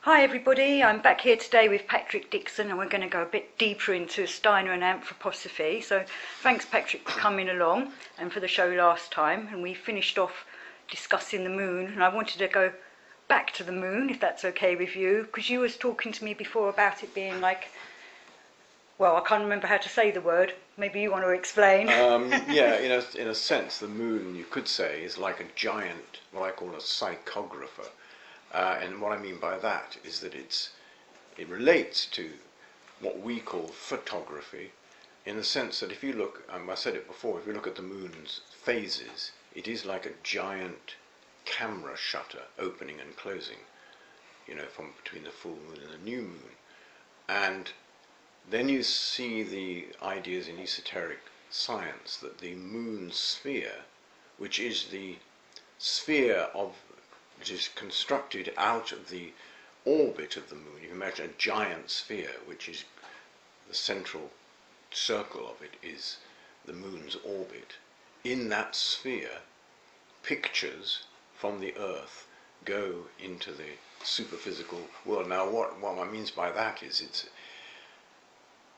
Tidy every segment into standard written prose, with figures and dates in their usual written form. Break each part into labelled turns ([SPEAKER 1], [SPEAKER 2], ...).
[SPEAKER 1] Hi everybody, I'm back here today with Patrick Dixon and we're going to go a bit deeper into Steiner and Anthroposophy. So thanks Patrick for coming along and for the show last time, and we finished off discussing the moon, and I wanted to go back to the moon if that's okay with you, because you was talking to me before about it being like, well, I can't remember how to say the word, maybe you want to explain.
[SPEAKER 2] Yeah, in a sense the moon, you could say, is like a giant, what I call a psychographer. And what I mean by that is that it relates to what we call photography, in the sense that if you look, I said it before, if you look at the moon's phases, it is like a giant camera shutter opening and closing, from between the full moon and the new moon. And then you see the ideas in esoteric science that the moon sphere, which is the sphere which is constructed out of the orbit of the moon. You can imagine a giant sphere, which is the central circle of it is the moon's orbit. In that sphere, pictures from the Earth go into the superphysical world. Now, what one means by that is it's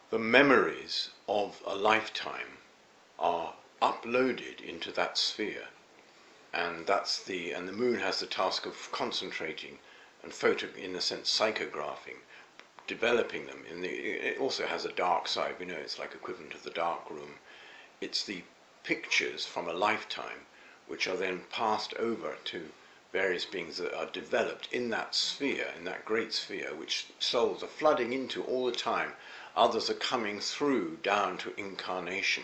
[SPEAKER 2] the memories of a lifetime are uploaded into that sphere. And the moon has the task of concentrating and in a sense, psychographing, developing them. It also has a dark side. We know it's like equivalent of the dark room. It's the pictures from a lifetime which are then passed over to various beings that are developed in that sphere, in that great sphere, which souls are flooding into all the time. Others are coming through down to incarnation.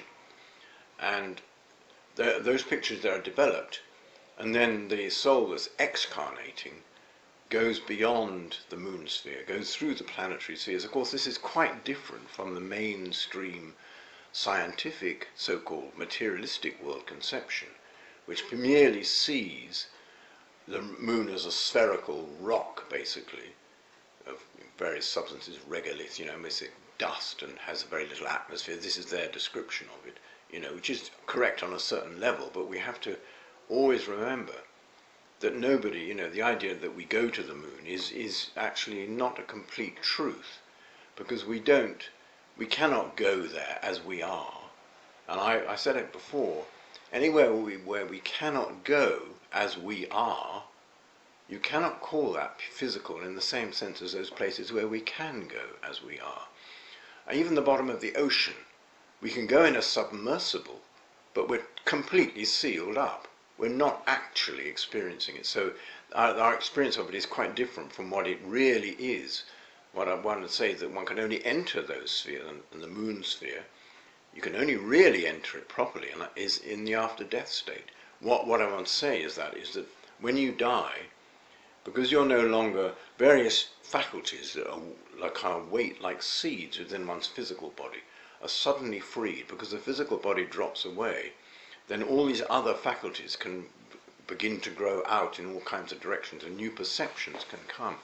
[SPEAKER 2] And those pictures that are developed, and then the soul that's excarnating goes beyond the moon sphere, goes through the planetary spheres. Of course, this is quite different from the mainstream scientific, so-called materialistic world conception, which merely sees the moon as a spherical rock, basically, of various substances, regolith, basic dust, and has very little atmosphere. This is their description of it, which is correct on a certain level, but we have to always remember that nobody, the idea that we go to the moon is actually not a complete truth, because we cannot go there as we are. And I said it before, anywhere where we cannot go as we are, you cannot call that physical in the same sense as those places where we can go as we are. Even the bottom of the ocean, we can go in a submersible, but we're completely sealed up. We're not actually experiencing it. So our experience of it is quite different from what it really is. What I want to say is that one can only enter those spheres, and the moon sphere, you can only really enter it properly, and that is in the after-death state. What I want to say is that when you die, because you're no longer, various faculties that are weight like seeds within one's physical body are suddenly freed, because the physical body drops away. Then all these other faculties can begin to grow out in all kinds of directions, and new perceptions can come.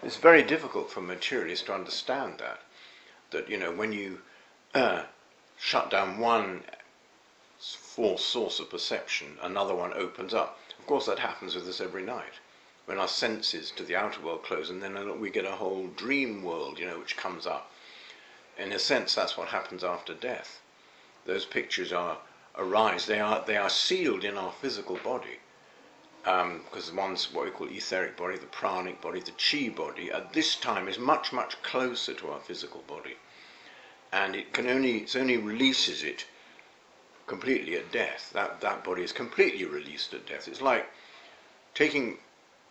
[SPEAKER 2] It's very difficult for materialists to understand that when you shut down one false source of perception, another one opens up. Of course, that happens with us every night, when our senses to the outer world close, and then we get a whole dream world, which comes up. In a sense, that's what happens after death. Those pictures arise. They are sealed in our physical body, because one's what we call etheric body, the pranic body, the chi body, at this time is much, much closer to our physical body, and it only releases it completely at death. That body is completely released at death. It's like taking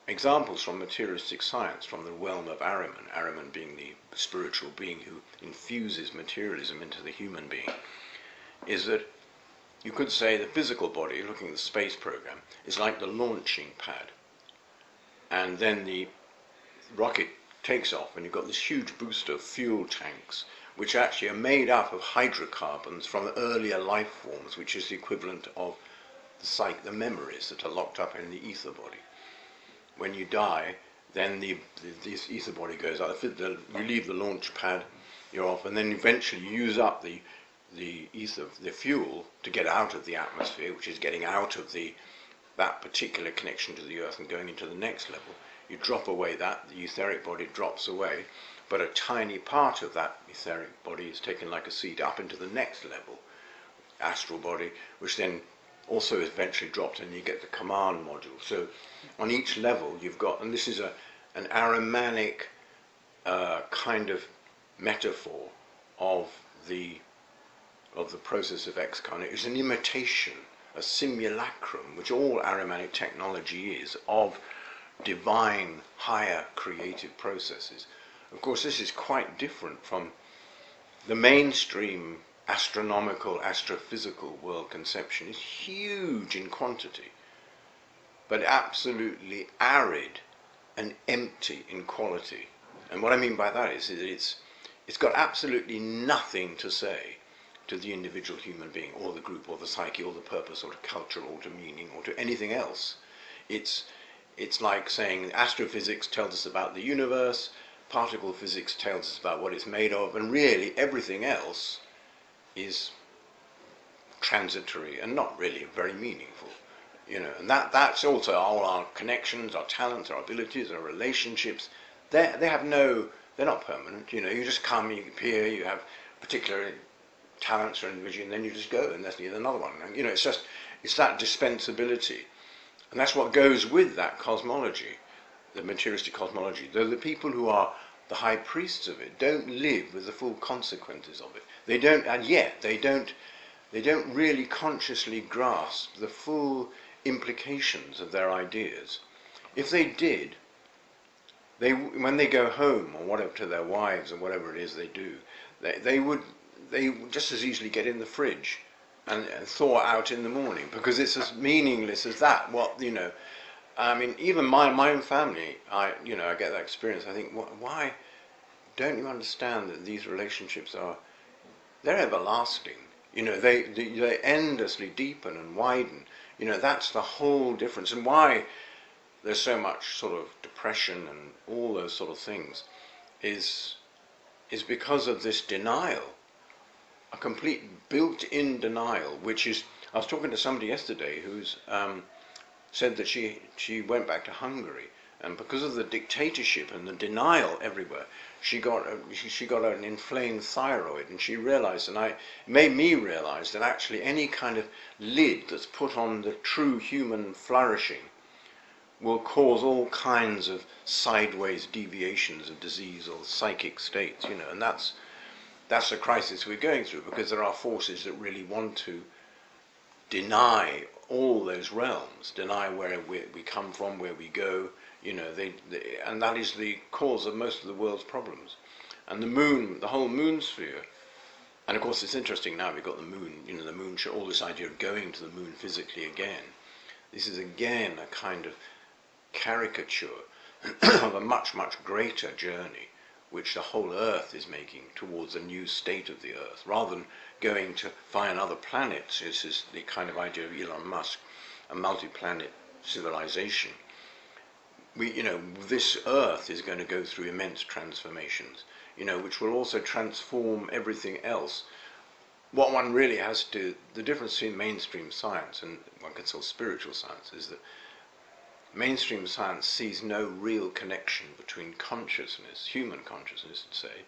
[SPEAKER 2] examples from materialistic science, from the realm of Ahriman being the spiritual being who infuses materialism into the human being, is that you could say the physical body, looking at the space program, is like the launching pad. And then the rocket takes off, and you've got this huge booster of fuel tanks, which actually are made up of hydrocarbons from earlier life forms, which is the equivalent of the memories that are locked up in the ether body. When you die, then this ether body goes out. You leave the launch pad, you're off, and then eventually you use up the ether, the fuel, to get out of the atmosphere, which is getting out of that particular connection to the Earth and going into the next level. you drop away that, the etheric body drops away, but a tiny part of that etheric body is taken like a seed up into the next level, astral body, which then also eventually dropped, and you get the command module. So on each level you've got, and this is an Ahrimanic kind of metaphor of the process of excarnation. It's an imitation, a simulacrum, which all Ahrimanic technology is, of divine, higher creative processes. Of course, this is quite different from the mainstream astronomical, astrophysical world conception. Is huge in quantity, but absolutely arid and empty in quality. And what I mean by that is that it's got absolutely nothing to say to the individual human being, or the group, or the psyche, or the purpose, or to culture, or to meaning, or to anything else. It's like saying astrophysics tells us about the universe, particle physics tells us about what it's made of, and really everything else is transitory and not really very meaningful. And that's also all our connections, our talents, our abilities, our relationships. They're not permanent. You just come, you appear, you have particular talents or individual, and then you just go, and there's another one. It's that dispensability, and that's what goes with that cosmology, the materialistic cosmology. Though the people who are the high priests of it don't live with the full consequences of it. They don't, and yet they don't really consciously grasp the full implications of their ideas. If they did, when they go home or whatever to their wives or whatever it is they do, they would just as easily get in the fridge and thaw out in the morning, because it's as meaningless as that. I mean, even my own family, I get that experience. I think, why don't you understand that these relationships they're everlasting? They endlessly deepen and widen. That's the whole difference, and why there's so much sort of depression and all those sort of things is because of this denial, a complete built-in denial, which is, I was talking to somebody yesterday who's said that she went back to Hungary, and because of the dictatorship and the denial everywhere, she got an inflamed thyroid, and she realized, and it made me realize, that actually any kind of lid that's put on the true human flourishing will cause all kinds of sideways deviations of disease or psychic states, and that's the crisis we're going through, because there are forces that really want to deny all those realms, deny where we come from, where we go, and that is the cause of most of the world's problems. And the moon, the whole moon sphere, and of course it's interesting now we've got the moon, the moon show, all this idea of going to the moon physically again. This is again a kind of caricature of a much, much greater journey which the whole Earth is making towards a new state of the Earth, rather than going to find other planets. This is the kind of idea of Elon Musk, a multi-planet civilization. This Earth is going to go through immense transformations, which will also transform everything else. What one really has to, the difference between mainstream science and one could say spiritual science, is that mainstream science sees no real connection between consciousness, human consciousness, say,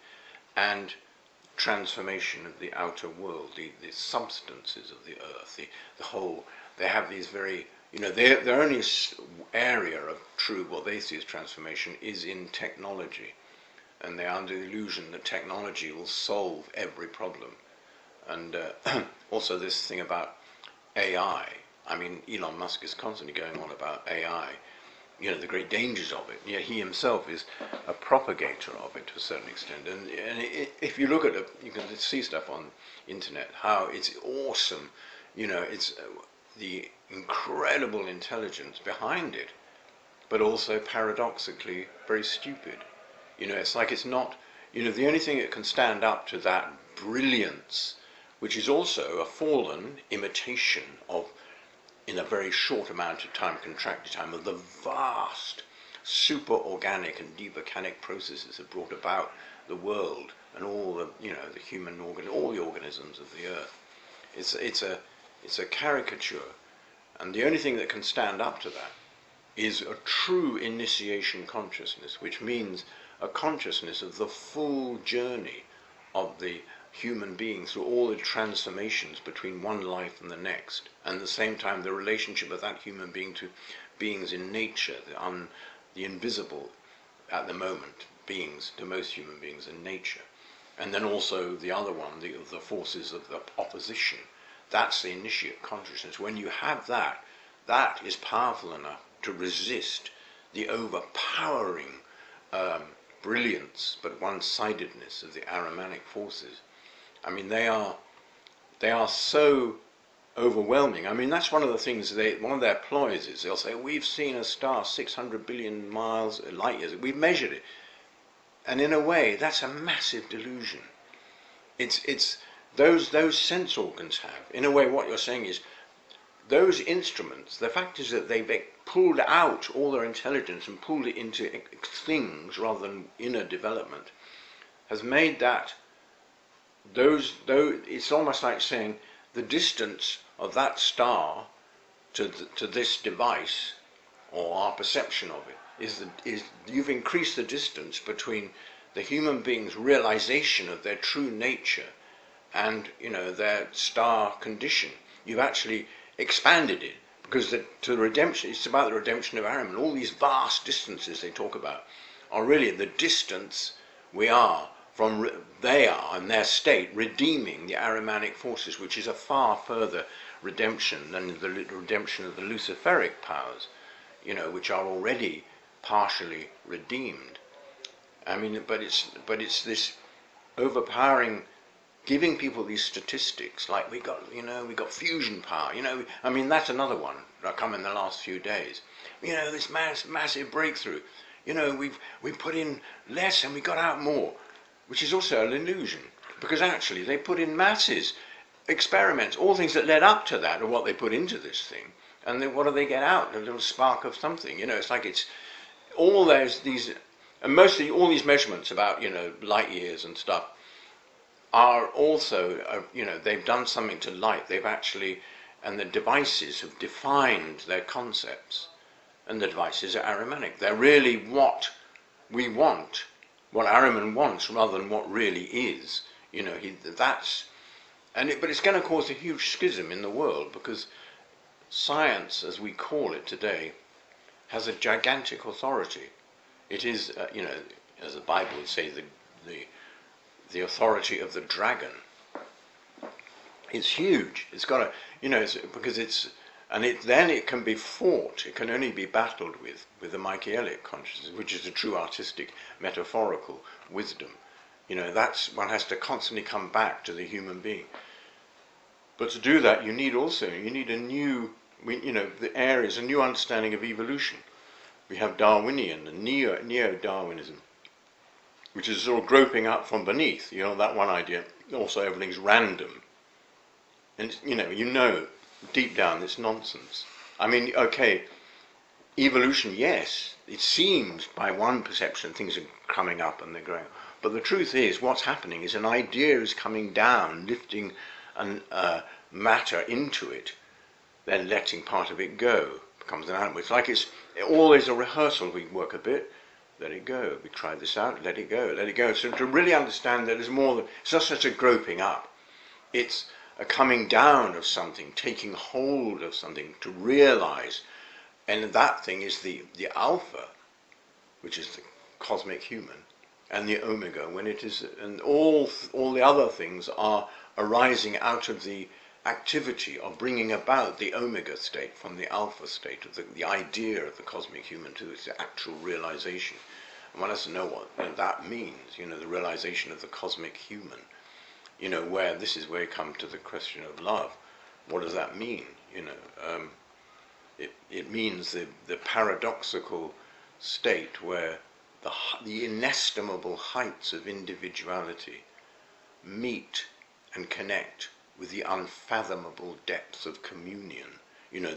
[SPEAKER 2] and transformation of the outer world, the substances of the earth, the whole. They have these very, their only area of true, what they see as transformation, is in technology, and they are under the illusion that technology will solve every problem. And also this thing about AI. I mean, Elon Musk is constantly going on about AI, the great dangers of it. He himself is a propagator of it to a certain extent. And if you look at it, you can see stuff on internet, how it's awesome, it's the incredible intelligence behind it, but also paradoxically very stupid. It's like it's not, the only thing that can stand up to that brilliance, which is also a fallen imitation of, in a very short amount of time, contracted time, of the vast super organic and deep volcanic processes that brought about the world and all the, the human all the organisms of the earth. It's a caricature, and the only thing that can stand up to that is a true initiation consciousness, which means a consciousness of the full journey of the human being through all the transformations between one life and the next, and at the same time the relationship of that human being to beings in nature, the invisible at the moment beings to most human beings in nature. And then also the other one, the forces of the opposition. That's the initiate consciousness. When you have that, that is powerful enough to resist the overpowering brilliance but one-sidedness of the Ahrimanic forces. I mean, they are so overwhelming. I mean, that's one of the things, one of their ploys is they'll say, we've seen a star 600 billion miles, light years, we've measured it. And in a way, that's a massive delusion. It's those sense organs have. In a way, what you're saying is, those instruments, the fact is that they pulled out all their intelligence and pulled it into things rather than inner development, has made that, it's almost like saying the distance of that star to this device, or our perception of it, is you've increased the distance between the human being's realization of their true nature and, you know, their star condition. You've actually expanded it, because to the redemption, it's about the redemption of Ahriman. All these vast distances they talk about are really the distance we are from, they are in their state redeeming the Ahrimanic forces, which is a far further redemption than the redemption of the Luciferic powers, you know, which are already partially redeemed. I mean, but it's this overpowering, giving people these statistics, like we got fusion power, I mean, that's another one that come in the last few days. This massive breakthrough. We put in less and we got out more, which is also an illusion, because actually they put in masses, experiments, all things that led up to that are what they put into this thing. And then what do they get out? A little spark of something. It's like it's all these, and mostly all these measurements about, light years and stuff are also, they've done something to light. They've actually, and the devices have defined their concepts, and the devices are Ahrimanic. They're really what we want, what Ahriman wants, rather than what really is. But it's going to cause a huge schism in the world, because science, as we call it today, has a gigantic authority. It is, as the Bible would say, the authority of the dragon. It's huge. It's got then it can be fought. It can only be battled with the Michaelic consciousness, which is a true artistic, metaphorical wisdom. That's, one has to constantly come back to the human being. But to do that, you need a new, the areas, a new understanding of evolution. We have Darwinian and neo-Darwinism, which is sort of groping up from beneath, that one idea. Also, everything's random. And, deep down, it's nonsense. I mean, okay, evolution, yes, it seems by one perception things are coming up and they're growing. But the truth is, what's happening is an idea is coming down, lifting matter into it, then letting part of it go, becomes an animal. It's like it's always a rehearsal. We work a bit, let it go. We try this out, let it go, let it go. So to really understand that there's more than, it's not such a groping up. It's a coming down of something, taking hold of something to realize. And that thing is the alpha, which is the cosmic human, and the omega, when it is, and all the other things are arising out of the activity of bringing about the omega state from the alpha state of the idea of the cosmic human to its actual realization. And one has to know what that means, the realization of the cosmic human, where this is where you come to the question of love. What does that mean? It means the paradoxical state where the inestimable heights of individuality meet and connect with the unfathomable depths of communion.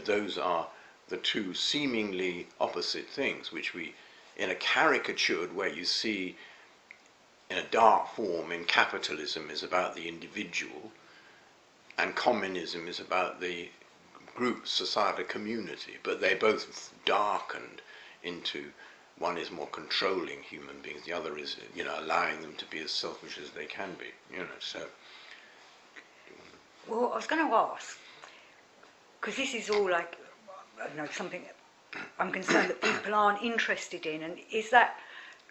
[SPEAKER 2] Those are the two seemingly opposite things, which we, in a caricatured way, you see in a dark form in capitalism is about the individual, and communism is about the group, society, community, but they both darkened into, one is more controlling human beings, the other is, allowing them to be as selfish as they can be, so.
[SPEAKER 1] Well, I was going to ask, because this is all like, something I'm concerned that people aren't interested in, and is that,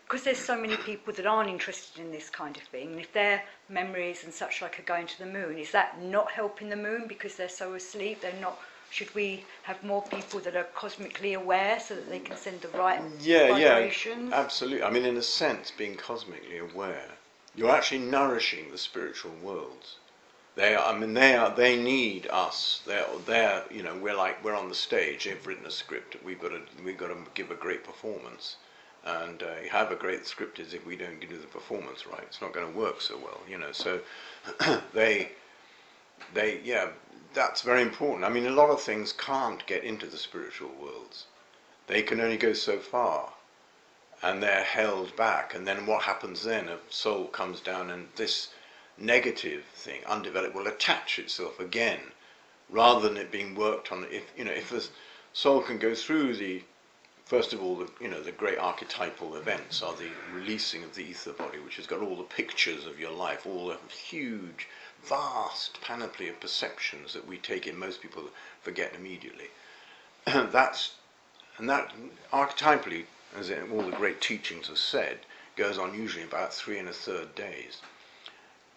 [SPEAKER 1] because there's so many people that aren't interested in this kind of thing, and if their memories and such like are going to the moon, is that not helping the moon because they're so asleep? Should we have more people that are cosmically aware so that they can send the right vibrations?
[SPEAKER 2] Yeah, absolutely. I mean, in a sense, being cosmically aware, you're actually nourishing the spiritual worlds. They need us. We're on the stage. They've written a script. We've got to give a great performance. And have a great script is if we don't do the performance right, it's not going to work so well, So that's very important. I mean, a lot of things can't get into the spiritual worlds. They can only go so far, and they're held back. And then what happens then? A soul comes down, and this negative thing, undeveloped, will attach itself again, rather than it being worked on. If the soul can go through first of all, the great archetypal events are the releasing of the ether body, which has got all the pictures of your life, all the huge, vast panoply of perceptions that we take in. Most people forget immediately. That archetypally, as all the great teachings have said, goes on usually about 3 1/3 days.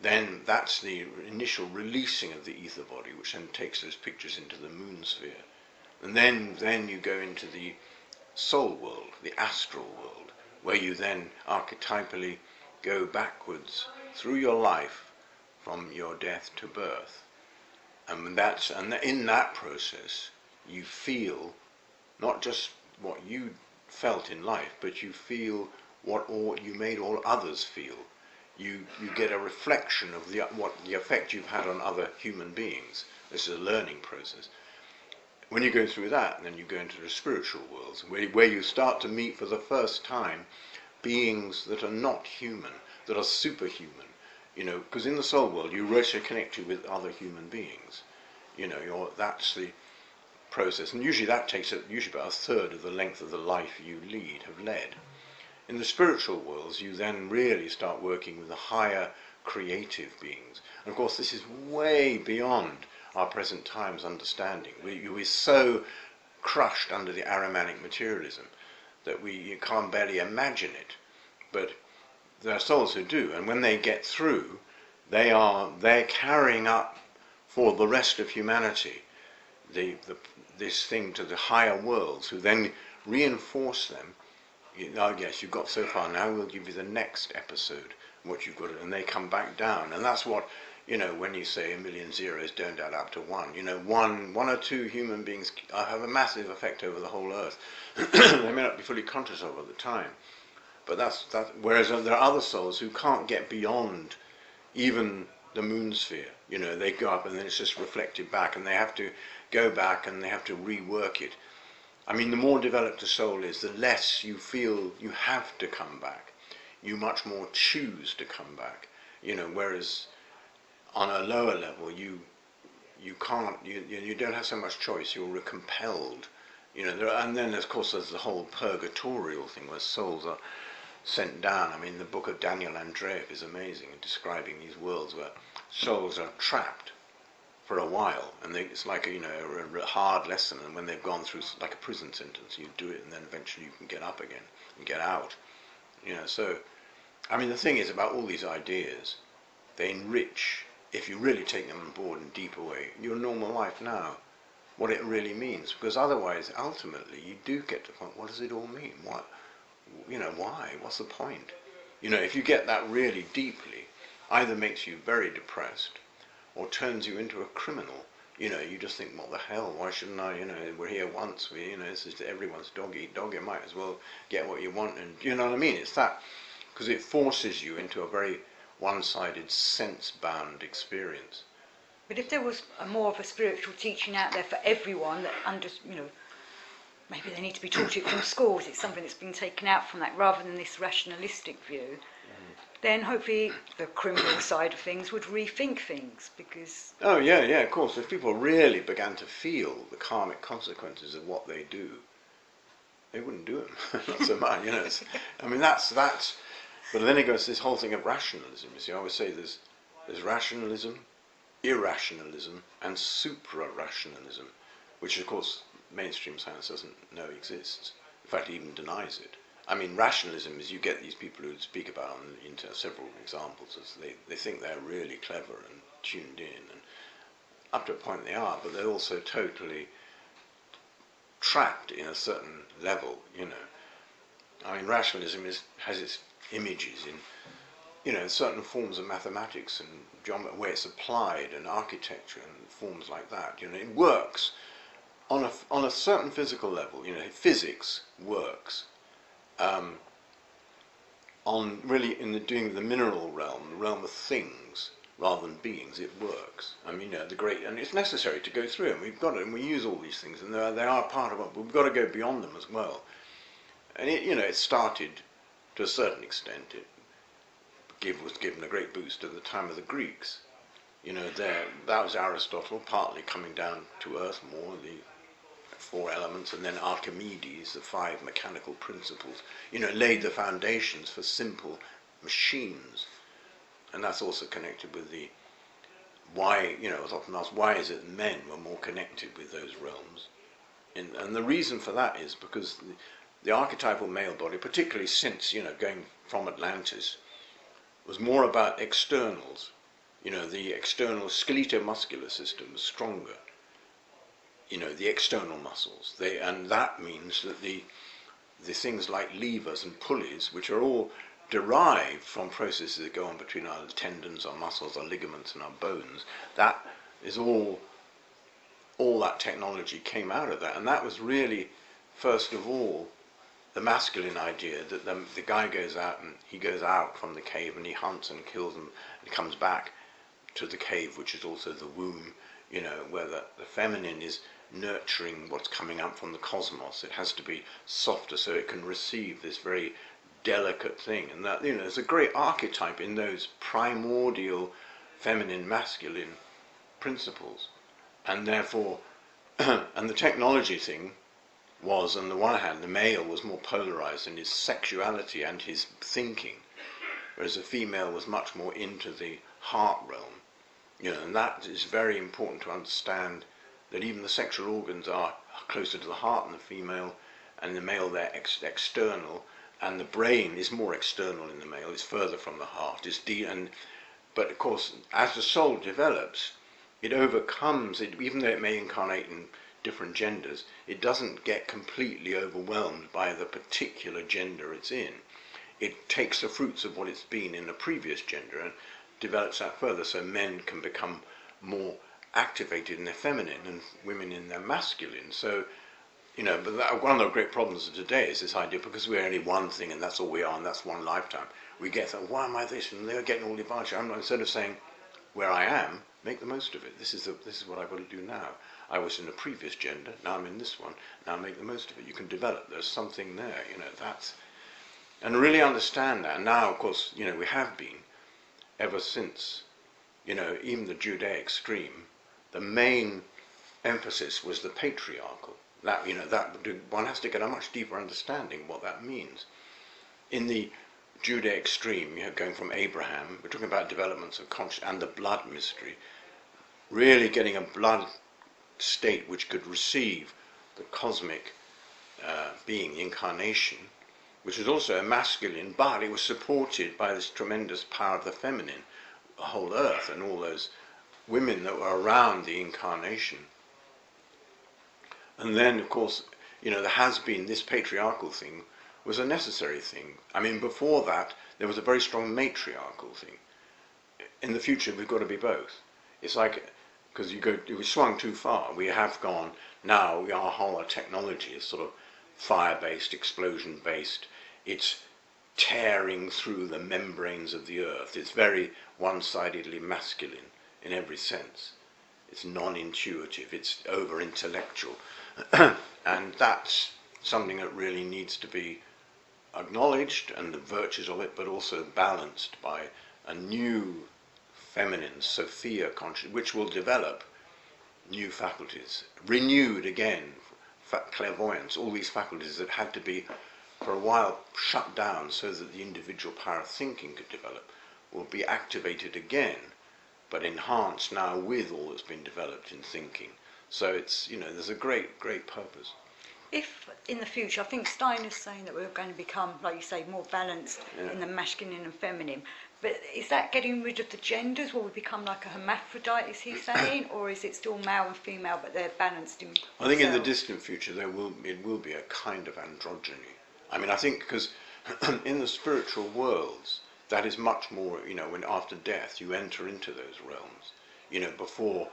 [SPEAKER 2] Then that's the initial releasing of the ether body, which then takes those pictures into the moon sphere. And then you go into the soul world, the astral world, where you then archetypally go backwards through your life from your death to birth. And in that process you feel not just what you felt in life, but you feel what you made all others feel. You get a reflection of the effect you've had on other human beings. This is a learning process. When you go through that, then you go into the spiritual worlds, where you start to meet for the first time beings that are not human, that are superhuman. Because in the soul world, you really connect with other human beings. That's the process, and usually that takes about 1/3 of the length of the life you have led. In the spiritual worlds, you then really start working with the higher creative beings. And of course, this is way beyond our present time's understanding. We're so crushed under the Ahrimanic materialism that you can't barely imagine it. But there are souls who do, and when they get through, they're carrying up for the rest of humanity this thing to the higher worlds, who then reinforce them. Yes, you've got so far, now we'll give you the next episode, what you've got, and they come back down. And that's what, when you say 1,000,000 zeros don't add up to one, one or two human beings have a massive effect over the whole earth. They may not be fully conscious of at the time, but that's whereas there are other souls who can't get beyond even the moon sphere. They go up and then it's just reflected back, and they have to go back and they have to rework it. I mean, the more developed a soul is, the less you feel you have to come back. You much more choose to come back. Whereas on a lower level, you can't. You don't have so much choice. You're compelled. And then of course there's the whole purgatorial thing where souls are sent down. I mean, the book of Daniel Andreev is amazing in describing these worlds where souls are trapped for a while, and it's like a hard lesson, and when they've gone through like a prison sentence, you do it, and then eventually you can get up again and get out. So I mean, the thing is about all these ideas, they enrich, if you really take them on board in a deeper way, your normal life now, what it really means. Because otherwise, ultimately, you do get to the point, what does it all mean? Why? What's the point? If you get that really deeply, either makes you very depressed or turns you into a criminal. You just think, what the hell, why shouldn't I, we're here once, this is everyone's dog eat dog, you might as well get what you want, and you know what I mean? It's that, because it forces you into a very one-sided, sense-bound experience.
[SPEAKER 1] But if there was more of a spiritual teaching out there for everyone that maybe they need to be taught it from schools, it's something that's been taken out from that, rather than this rationalistic view. then hopefully the criminal side of things would rethink things, because
[SPEAKER 2] Oh yeah, yeah, of course. If people really began to feel the karmic consequences of what they do, they wouldn't do them. Not so much, you know. I mean, that's. But then it goes to this whole thing of rationalism. You see, I always say there's rationalism, irrationalism, and supra-rationalism, which of course mainstream science doesn't know exists. In fact, it even denies it. I mean, rationalism is you get these people who speak about into several examples as they think they're really clever and tuned in, and up to a point they are, but they're also totally trapped in a certain level, you know. I mean, rationalism has its images in, you know, certain forms of mathematics and geometry where it's applied, and architecture and forms like that. You know, it works on a certain physical level. You know, physics works on really in doing the mineral realm, the realm of things rather than beings. It works. I mean, you know, and it's necessary to go through, and we've got it, and we use all these things, and they are part of it. But we've got to go beyond them as well. And it, you know, it started to a certain extent. It was given a great boost at the time of the Greeks. You know, that was Aristotle, partly coming down to earth more, the four elements, and then Archimedes, the five mechanical principles, you know, laid the foundations for simple machines. And that's also connected with the why, you know, I was often asked, why is it men were more connected with those realms? And the reason for that is because the archetypal male body, particularly since, you know, going from Atlantis, was more about externals. You know, the external skeletal-muscular system was stronger. You know, the external muscles. And that means that the things like levers and pulleys, which are all derived from processes that go on between our tendons, our muscles, our ligaments, and our bones, that is all that technology came out of that. And that was really, first of all, the masculine idea that the guy goes out, and he goes out from the cave and he hunts and kills and comes back to the cave, which is also the womb, you know, where the feminine is nurturing what's coming up from the cosmos. It has to be softer so it can receive this very delicate thing. And that, you know, there's a great archetype in those primordial feminine masculine principles. And therefore, and the technology thing was, on the one hand, the male was more polarized in his sexuality and his thinking, whereas the female was much more into the heart realm. You know, and that is very important to understand, that even the sexual organs are closer to the heart in the female, and the male they're external, and the brain is more external in the male, it's further from the heart, but of course, as the soul develops, it overcomes it, even though it may incarnate in different genders, it doesn't get completely overwhelmed by the particular gender it's in. It takes the fruits of what it's been in the previous gender and develops that further, so men can become more activated in their feminine and women in their masculine. So, you know, but one of the great problems of today is this idea, because we're only one thing and that's all we are and that's one lifetime, we get that, why am I this, and they're getting all the advantage. Instead of saying, where I am, make the most of it. This is what I've got to do now. I was in a previous gender, now I'm in this one, now make the most of it. You can develop, there's something there, you know, that's, and really understand that. And now, of course, you know, we have been, ever since, you know, even the Judaic stream, the main emphasis was the patriarchal. That, you know, that one has to get a much deeper understanding of what that means. In the Judaic stream, you know, going from Abraham, we're talking about developments of consciousness and the blood mystery, really getting a blood state which could receive the cosmic being, the incarnation, which was also a masculine, but it was supported by this tremendous power of the feminine, the whole earth and all those women that were around the incarnation. And then, of course, you know, there has been this patriarchal thing was a necessary thing. I mean, before that, there was a very strong matriarchal thing. In the future, we've got to be both. It's like, because we swung too far. We have gone, now our whole technology is sort of fire-based, explosion-based. It's tearing through the membranes of the earth. It's very one-sidedly masculine in every sense. It's non-intuitive, it's over-intellectual. And that's something that really needs to be acknowledged and the virtues of it, but also balanced by a new feminine Sophia consciousness, which will develop new faculties, renewed again, clairvoyance, all these faculties that had to be for a while shut down so that the individual power of thinking could develop, will be activated again, but enhanced now with all that's been developed in thinking. So it's, there's a great, great purpose.
[SPEAKER 1] If in the future, I think Steiner's saying that we're going to become, like you say, more balanced in the masculine and feminine, but is that getting rid of the genders? Will we become like a hermaphrodite, is he saying, or is it still male and female, but they're balanced in themselves?
[SPEAKER 2] I think in the distant future it will be a kind of androgyny. I mean, I think because in the spiritual worlds, that is much more, when after death you enter into those realms, before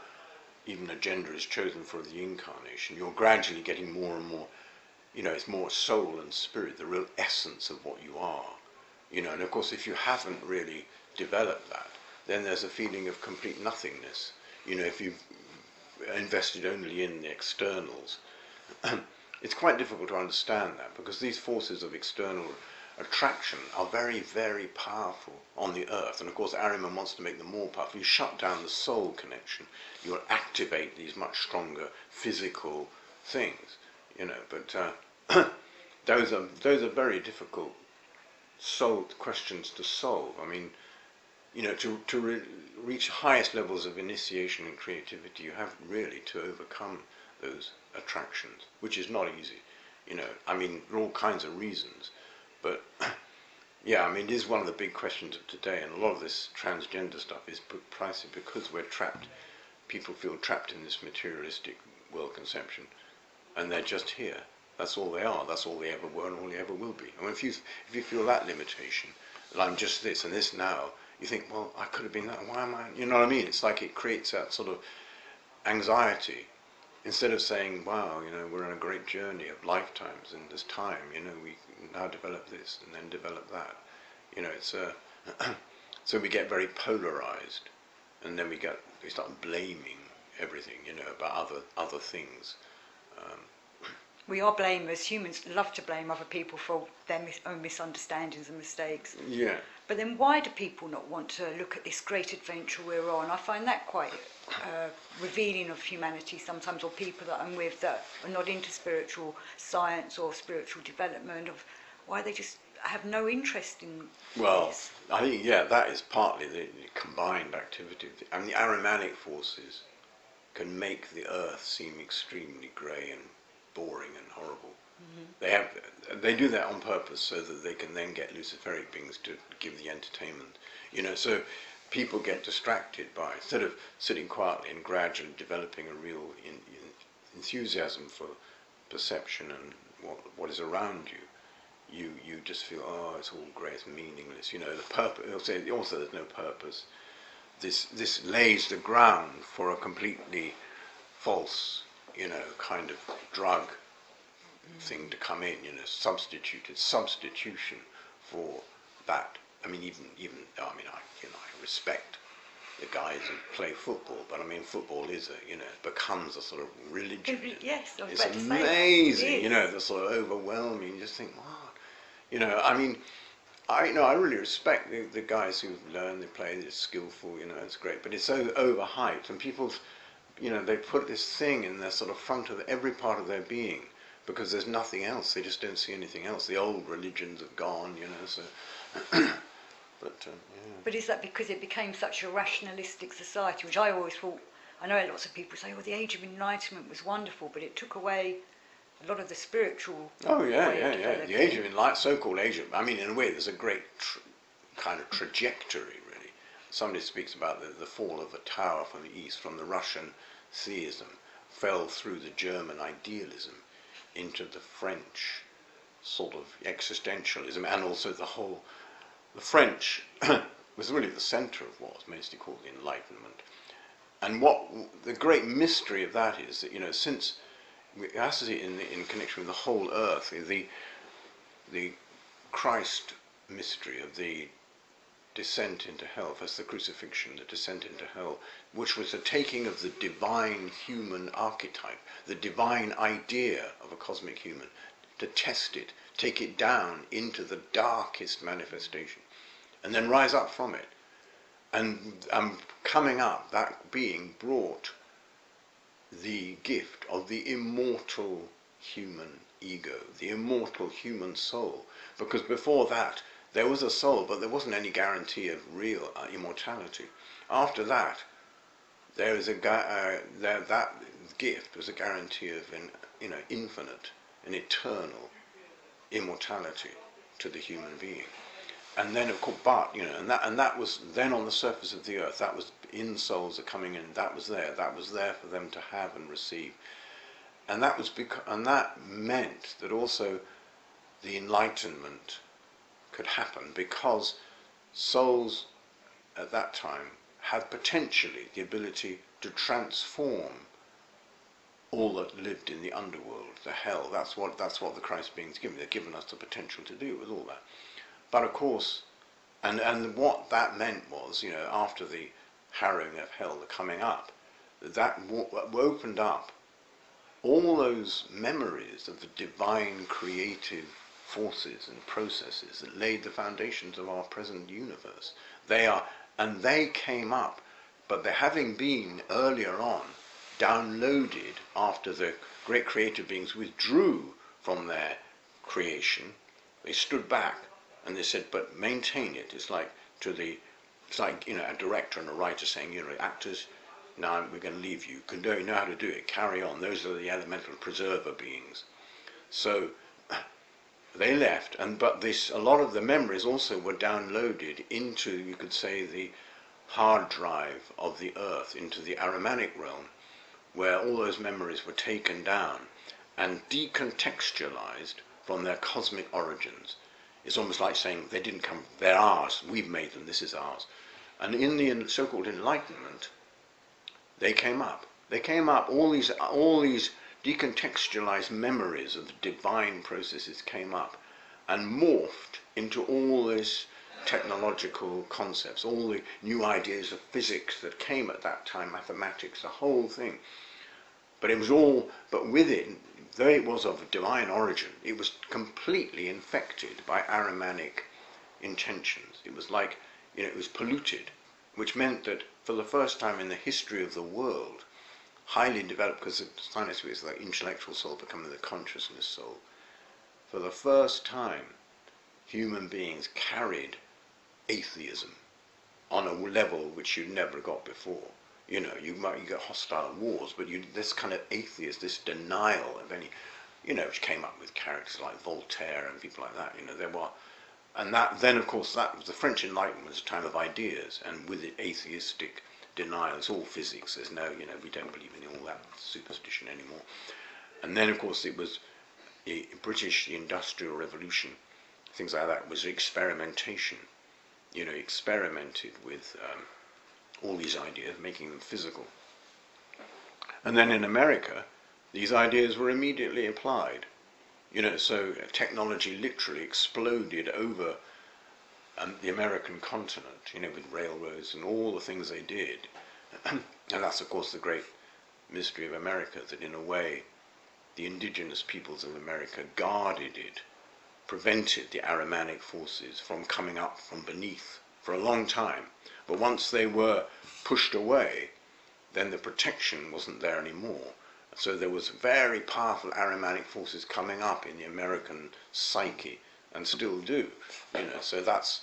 [SPEAKER 2] even a gender is chosen for the incarnation, you're gradually getting more and more, it's more soul and spirit, the real essence of what you are, and of course if you haven't really developed that, then there's a feeling of complete nothingness, if you've invested only in the externals. It's quite difficult to understand that, because these forces of external attraction are very, very powerful on the earth, and of course Ahriman wants to make them more powerful. You shut down the soul connection, you will activate these much stronger physical things, but those are very difficult questions to solve. I mean, to reach highest levels of initiation and creativity, you have really to overcome those attractions, which is not easy, I mean, for all kinds of reasons. But yeah, I mean, it is one of the big questions of today, and a lot of this transgender stuff is precisely because we're trapped. People feel trapped in this materialistic world conception, and they're just here. That's all they are. That's all they ever were, and all they ever will be. And if you feel that limitation, that I'm just this and this now, you think, well, I could have been that. Why am I? You know what I mean? It's like it creates that sort of anxiety. Instead of saying, wow, we're on a great journey of lifetimes in this time, we now develop this and then develop that. It's so we get very polarized, and then we start blaming everything, about other things.
[SPEAKER 1] We are blamers. Humans love to blame other people for their own misunderstandings and mistakes.
[SPEAKER 2] Yeah.
[SPEAKER 1] But then why do people not want to look at this great adventure we're on? I find that quite revealing of humanity sometimes, or people that I'm with that are not into spiritual science or spiritual development, of why they just have no interest in this.
[SPEAKER 2] I think, that is partly the combined activity. I mean, the Ahrimanic forces can make the earth seem extremely grey and boring and horrible. Mm-hmm. They do that on purpose so that they can then get Luciferic beings to give the entertainment. So people get distracted by, instead of sitting quietly and gradually developing a real enthusiasm for perception and what is around you, you just feel, oh, it's all grey, it's meaningless. The purpose. They'll say also there's no purpose. This lays the ground for a completely false, kind of drug thing to come in, substitution for that. I mean, I respect the guys who play football, but I mean, football is becomes a sort of religion.
[SPEAKER 1] Yes, I was
[SPEAKER 2] it's
[SPEAKER 1] about to say
[SPEAKER 2] amazing,
[SPEAKER 1] that.
[SPEAKER 2] the sort of overwhelming. You just think, wow, I mean, I really respect the guys who learn, they play, they're skillful, it's great, but it's so overhyped, and people, they put this thing in their sort of front of every part of their being, because there's nothing else. They just don't see anything else. The old religions have gone, so.
[SPEAKER 1] But is that because it became such a rationalistic society, which I always thought, I know lots of people say, the Age of Enlightenment was wonderful, but it took away a lot of the spiritual way of developing.
[SPEAKER 2] The Age of Enlightenment, so-called Age of, I mean, in a way, there's a great kind of trajectory, really. Somebody speaks about the fall of the tower from the east, from the Russian theism, fell through the German idealism into the French sort of existentialism, and also the French was really the centre of what was mostly called the Enlightenment. And what the great mystery of that is that, since we have to see it in connection with the whole earth, the Christ mystery of the descent into hell, first the crucifixion, the descent into hell, which was the taking of the divine human archetype, the divine idea of a cosmic human, to test it, take it down into the darkest manifestation, and then rise up from it. And coming up, that being brought the gift of the immortal human ego, the immortal human soul. Because before that, there was a soul, but there wasn't any guarantee of real immortality. After that, there is that gift was a guarantee of infinite and eternal immortality to the human being. And then, of course, and that was then on the surface of the earth. That was in souls are coming in. That was there for them to have and receive. And that was and that meant that also the enlightenment could happen, because souls at that time had potentially the ability to transform all that lived in the underworld, the hell. That's what the Christ beings given. They've given us the potential to do with all that. But of course, and what that meant was, after the harrowing of hell, the coming up, that opened up all those memories of the divine creative forces and processes that laid the foundations of our present universe. They came up, but they, having been earlier on downloaded after the great creative beings withdrew from their creation, they stood back and they said, but maintain it. It's like a director and a writer saying, actors, now we're going to leave you. You know how to do it. Carry on. Those are the elemental preserver beings. So they left, but a lot of the memories also were downloaded into, you could say, the hard drive of the earth, into the Ahrimanic realm, where all those memories were taken down and decontextualized from their cosmic origins. It's almost like saying they didn't come, they're ours, we've made them, this is ours. And in the so-called Enlightenment, they came up. They came up, all these decontextualized memories of the divine processes came up and morphed into all these technological concepts, all the new ideas of physics that came at that time, mathematics, the whole thing. But with it, though it was of divine origin, it was completely infected by Ahrimanic intentions. It was like, it was polluted, which meant that for the first time in the history of the world, highly developed, because science is the intellectual soul becoming the consciousness soul, for the first time, human beings carried atheism on a level which you'd never got before. You get hostile wars, but this kind of atheist, this denial of any, which came up with characters like Voltaire and people like that. There were, and that then of course that was the French Enlightenment, was a time of ideas, and with it atheistic denial. It's all physics. There's no, we don't believe in all that superstition anymore. And then of course it was the Industrial Revolution, things like that. Was experimentation. Experimented with all these ideas, making them physical. And then in America, these ideas were immediately applied. So technology literally exploded over the American continent, with railroads and all the things they did. And that's, of course, the great mystery of America, that in a way, the indigenous peoples of America guarded it, prevented the Ahrimanic forces from coming up from beneath for a long time. But once they were pushed away, then the protection wasn't there anymore. So there was very powerful Ahrimanic forces coming up in the American psyche, and still do. So that's,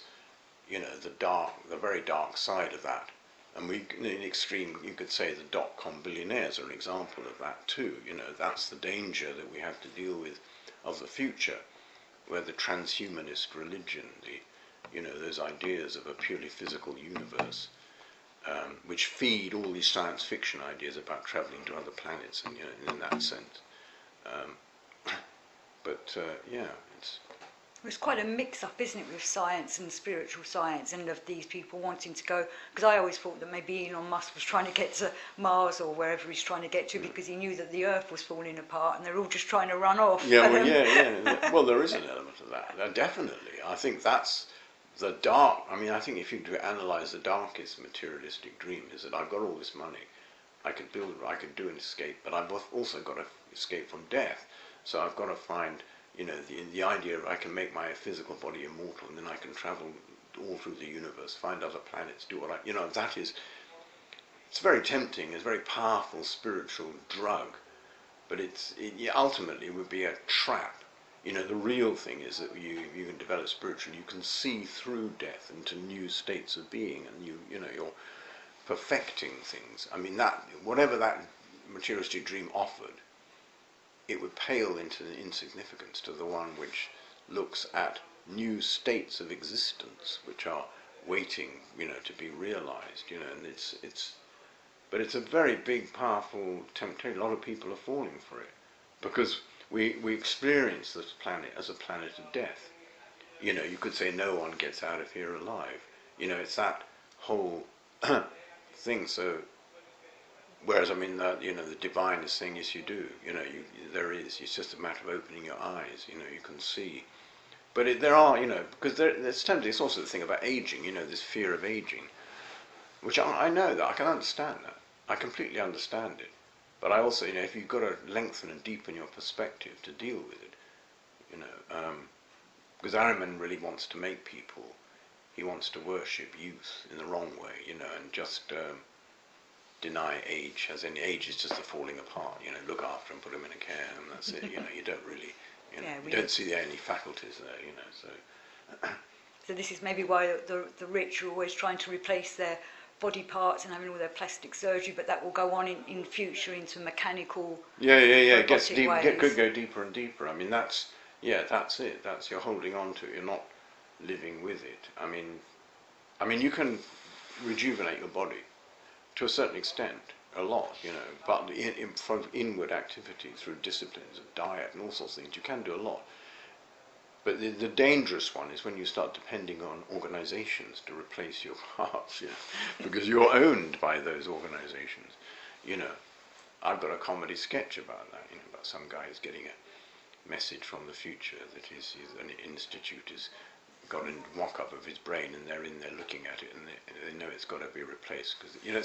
[SPEAKER 2] the very dark side of that. And in the extreme, you could say the dot-com billionaires are an example of that too. That's the danger that we have to deal with of the future, where the transhumanist religion, those ideas of a purely physical universe, which feed all these science fiction ideas about traveling to other planets, and in that sense.
[SPEAKER 1] It's quite a mix-up, isn't it, with science and spiritual science, and of these people wanting to go, because I always thought that maybe Elon Musk was trying to get to Mars or wherever he's trying to get to, because he knew that the Earth was falling apart and they're all just trying to run off.
[SPEAKER 2] Well, there is an element of that, definitely. I think that's the dark, I think if you analyse the darkest materialistic dream, is that I've got all this money, I could do an escape, but I've also got to escape from death. So I've got to find You know, the idea of I can make my physical body immortal, and then I can travel all through the universe, find other planets, do what I, you know, that is, it's very tempting, it's a very powerful spiritual drug, but it ultimately would be a trap. You know, the real thing is that you can develop spiritually, you can see through death into new states of being, and you know, you're perfecting things. I mean, that, whatever that materialistic dream offered, it would pale into insignificance to the one which looks at new states of existence which are waiting, you know, to be realized, you know, and but it's a very big, powerful temptation. A lot of people are falling for it because we experience this planet as a planet of death. You know, you could say no one gets out of here alive. You know, it's that whole thing. So, whereas, I mean, you know, the divine is saying, yes, you do. You know, there is. It's just a matter of opening your eyes. You know, you can see. But there are, you know, because there's tempting. It's also the thing about aging. You know, this fear of aging, which I know that I can understand that. I completely understand it. But I also, you know, if you've got to lengthen and deepen your perspective to deal with it, you know, because Ariman really wants to make people. He wants to worship youth in the wrong way, you know, and just deny age. As any age is just a falling apart. You know, look after him, put him in a care home. That's it. You know, you don't really, you know, you don't see any faculties there. You know, so.
[SPEAKER 1] So this is maybe why the rich are always trying to replace their body parts and having all their plastic surgery, but that will go on in future into mechanical.
[SPEAKER 2] Yeah. It gets
[SPEAKER 1] robotic
[SPEAKER 2] deep.
[SPEAKER 1] ways.
[SPEAKER 2] It could go deeper and deeper. I mean, that's it. That's you're holding on to it. You're not living with it. I mean, you can rejuvenate your body to a certain extent, a lot, you know, but from inward activity through disciplines of diet and all sorts of things, you can do a lot. But the dangerous one is when you start depending on organizations to replace your parts, you know, because you're owned by those organizations. You know, I've got a comedy sketch about that, you know, about some guy who's getting a message from the future that an institute has got a mock-up of his brain, and they're in there looking at it, and they know it's got to be replaced, because, you know,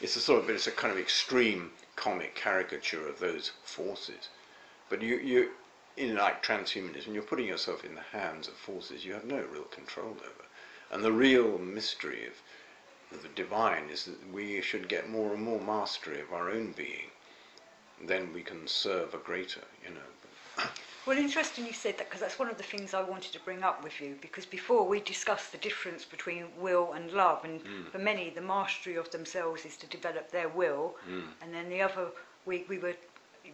[SPEAKER 2] it's a kind of extreme comic caricature of those forces. But you in like transhumanism, you're putting yourself in the hands of forces you have no real control over. And the real mystery of the divine is that we should get more and more mastery of our own being. Then we can serve a greater, you know.
[SPEAKER 1] Well, interesting you said that, because that's one of the things I wanted to bring up with you, because before we discussed the difference between will and love, and for many the mastery of themselves is to develop their will, and then the other week we were,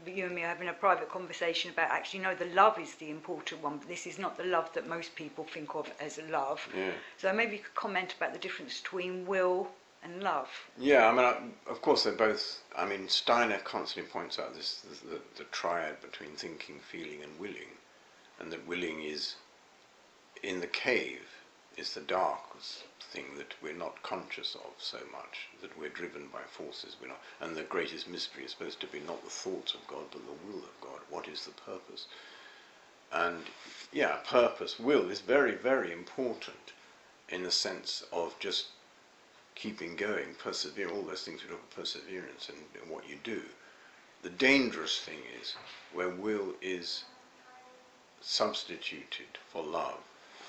[SPEAKER 1] you and me, having a private conversation about actually no, the love is the important one, but this is not the love that most people think of as a love.
[SPEAKER 2] Yeah.
[SPEAKER 1] So maybe you could comment about the difference between will and love.
[SPEAKER 2] Yeah, I mean, of course they're both, I mean, Steiner constantly points out the triad between thinking, feeling and willing, and that willing is, in the cave, is the dark thing that we're not conscious of so much, that we're driven by forces we're not, and the greatest mystery is supposed to be not the thoughts of God, but the will of God. What is the purpose? And yeah, purpose, will is very, very important in the sense of just keeping going, persevere, all those things we talk about perseverance and what you do. The dangerous thing is where will is substituted for love.